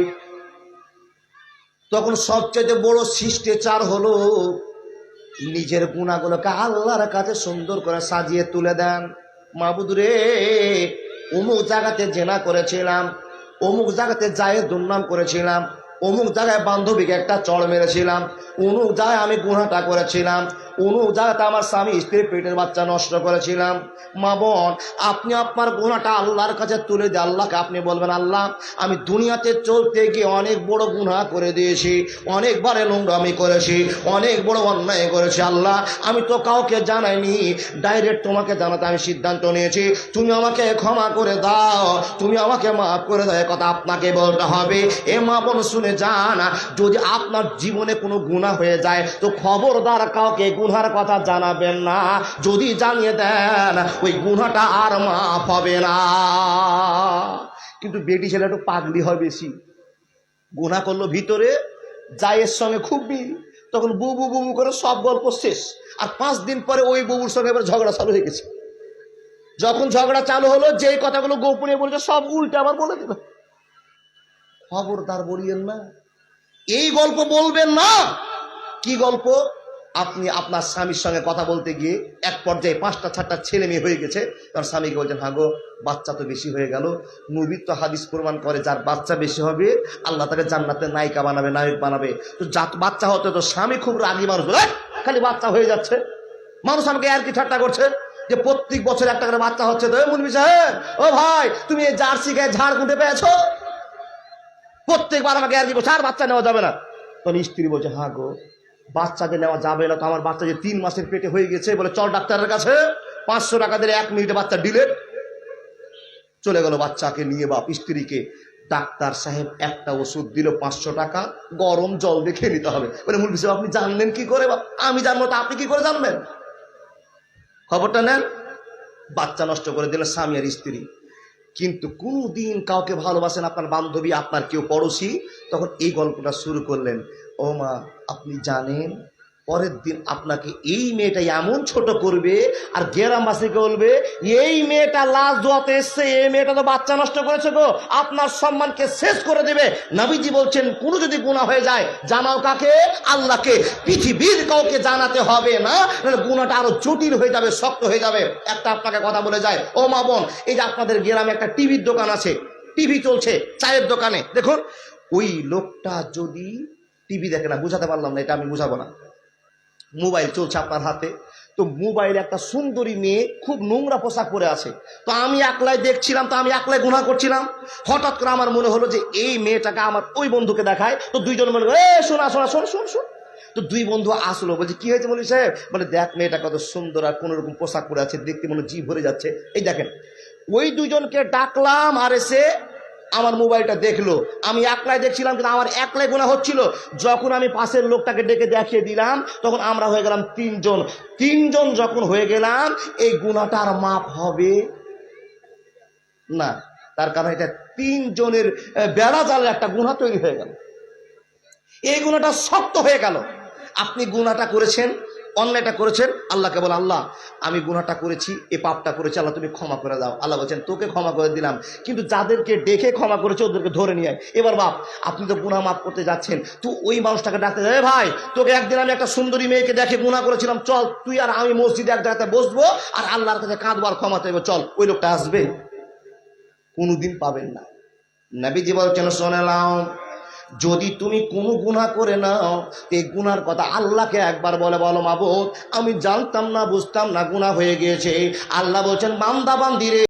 তখন সবচেয়ে বড় শিষ্টাচার হলো নিজের গুনাহগুলোকে আল্লাহর কাছে সুন্দর করে সাজিয়ে তুলে দেন। মাবুদ রে, অমুক জায়গাতে জেনা করেছিলাম, অমুক জায়গাতে যায় দুর্নাম করেছিলাম, অমুক জায়গায় বান্ধবীকে একটা চড় মেরেছিলাম, অমুক জায়গায় আমি গুনাহটা করেছিলাম, অমুক জায়গাতে আমার স্বামী স্ত্রীর পেটের বাচ্চা নষ্ট করেছিলাম। মা বোন, আপনি আপনার গুনাহটা আল্লাহর কাছে তুলে দিয়ে আল্লাহকে আপনি বলবেন, আল্লাহ আমি দুনিয়াতে চলতে গিয়ে অনেক বড় গুনাহ করে দিয়েছি, অনেকবারে নোংরামি করেছি, অনেক বড় অন্যায় করেছি। আল্লাহ আমি তো কাউকে জানাইনি, ডাইরেক্ট তোমাকে জানাতে আমি সিদ্ধান্ত নিয়েছি। তুমি আমাকে ক্ষমা করে দাও, তুমি আমাকে মাফ করে দাও। কথা আপনাকে বলতে হবে। এ মা বোন শুনে যান, যদি আপনার জীবনে কোনো গুনাহ হয়ে যায় তো খবরদার কাউকে গুনার কথা জানাবেন না। যদি জানিয়ে দেন ওই গুনাহটা আর মাফ হবে না। কিন্তু বেটি ছেলে একটু পাগলি হয় বেশি, গুনাহ করলো ভিতরে, জায়ের সঙ্গে খুব মিল, তখন বুবু বুবু করে সব গল্প শেষ। আর 5 দিন পরে ওই বুবুর সঙ্গে এবার ঝগড়া চালু হয়ে গেছে। যখন ঝগড়া চালু হলো, যেই কথাগুলো গোপনে বলছে সব উল্টে আবার বলে দিল। খবরদার বলিয়েন না, এই গল্প বলবেন না। কি গল্প? আপনি আপনার স্বামীর সঙ্গে কথা বলতে গিয়ে এক পর্যায়ে 5টা 6টা ছেলে মেয়ে হয়ে গেছে, তার স্বামীকে বলছেন, হাগো বাচ্চা তো বেশি হয়ে গেল। নবী তো হাদিস প্রমাণ করে যার বাচ্চা বেশি হবে আল্লাহ তাকে জান্নাতের নায়িকা বানাবে, নায়ক বানাবে। তো বাচ্চা হতে তো স্বামী খুব রাগী মানুষ, খালি বাচ্চা হয়ে যাচ্ছে। মানুষ আমাকে আর কি ঠাট্টা করছে যে প্রত্যেক বছর একটা করে বাচ্চা হচ্ছে। তো মুলবি সাহেব, ও ভাই, তুমি এই জার্সি গায়ে ঝাড় খুঁটে পেয়েছো, প্রত্যেকবার আমাকে আর কি করছে, আর বাচ্চা নেওয়া যাবে না। তখন স্ত্রী বলছে, হ্যাঁ গো, বাচ্চাকে নেওয়া যাবে না তো, আমার বাচ্চা যে 3 মাসের পেটে হয়ে গেছে। বলে চল ডাক্তারের কাছে, 500 টাকা দিলে 1 মিনিটে বাচ্চা ডিলেট। চলে গেল বাচ্চাকে নিয়ে বাপ স্ত্রীকে। ডাক্তার সাহেব একটা ওষুধ দিল 500 টাকা, গরম জল দিয়ে খেয়ে নিতে হবে। বলে মুলবি সাহেব আপনি জানলেন কি করে? বাপ আমি জানবো তো আপনি কি করে জানবেন? খবরটা নেন। বাচ্চা নষ্ট করে দিল স্বামী আর স্ত্রী। কিন্তু কোনো দিন কাউকে ভালোবাসেন, আপনার বান্ধবী, আপনার কেউ পড়োশি, তখন এই গল্পটা শুরু করলেন, ও মা আপনি জানেন পরের দিন আপনাকে এই মেয়েটা এমন ছোট করবে, আর গ্রামবাসীকে বলবে এই মেয়েটা লাশ দোয়াতে এসছে, এই মেয়েটা তো বাচ্চা নষ্ট করেছে গো, আপনার সম্মানকে শেষ করে দেবে। নবীজি বলছেন কোনো যদি গুনাহ হয়ে যায় জানাও কাকে? আল্লাহকে। পৃথিবীর কাউকে জানাতে হবে না, গুনাহটা আরো জটিল হয়ে যাবে, শক্ত হয়ে যাবে। একটা আপনাকে কথা বলে যায়, ও মা বোন, এই যে আপনাদের গ্রামে একটা টিভির দোকান আছে, টিভি চলছে চায়ের দোকানে, দেখুন ওই লোকটা যদি টিভি দেখে না, বুঝাতে পারলাম না, এটা আমি বুঝাবো না, মোবাইল চলছে আপনার হাতে, তো মোবাইলে একটা সুন্দরী মেয়ে খুব নোংরা পোশাক পরে আছে, তো আমি একলাই দেখছিলাম, তো আমি একলাই গুনাহ করছিলাম। হঠাৎ করে আমার মনে হলো যে এই মেয়েটাকে আমার ওই বন্ধুকে দেখায়, তো দুইজন মনে এ শোনা শোনা শোন শোন শোন, তো দুই বন্ধু আসলো, বলছে কি হয়েছে মৌলভী সাহেব? বলে দেখ মেয়েটা কত সুন্দর আর কোন রকম পোশাক পরে আছে, দেখতে মনে জি ভরে যাচ্ছে। এই দেখেন ওই দুজনকে ডাকলাম, আর এসে আমার মোবাইলটা দেখলো। আমি একলাই দেখছিলাম, কিন্তু আমার একলাই গুনাহ হচ্ছিল। যখন আমি পাশের লোকটাকে ডেকে দেখিয়ে দিলাম, তখন আমরা হয়ে গেলাম তিনজন। তিনজন যখন হয়ে গেলাম, এই গুনাহটা আর মাপ হবে না, তার কারণ এটা তিনজনের বেড়া জালের একটা গুনাহ তৈরি হয়ে গেল, এই গুনাহটা শক্ত হয়ে গেল। আপনি গুনাহটা করেছেন, অন্যায়টা করেছেন, আল্লাহকে বল আল্লাহ আমি গুনাহটা করেছি, এই পাপটা করেছি, আল্লাহ তুমি ক্ষমা করে দাও। আল্লাহ বলছেন তোকে ক্ষমা করে দিলাম, কিন্তু যাদেরকে ডেকে ক্ষমা করেছে ওদেরকে ধরে নিয়ে আয়। এবার বাপ আপনি তো গুনাহ মাফ করতে যাচ্ছেন, তুই ওই মানুষটাকে ডাকতে যাবে, ভাই তোকে একদিন আমি একটা সুন্দরী মেয়েকে দেখে গুনাহ করেছিলাম, চল তুই আর আমি মসজিদে এক জায়গাতে বসবো আর আল্লাহর কাছে কাঁদবার ক্ষমা চাইবো, চল। ওই লোকটা আসবে? কোনোদিন পাবেন না। নবীজি বলছেন শুনে নাও, যদি তুমি কোনো গুনাহ করে নাও, এই গুনার কথা আল্লাহকে একবার বলে বলো মাবুদ আমি জানতাম না, বুঝতাম না, গুনাহ হয়ে গিয়েছে। আল্লাহ বলছেন বান্দা বান্দিরে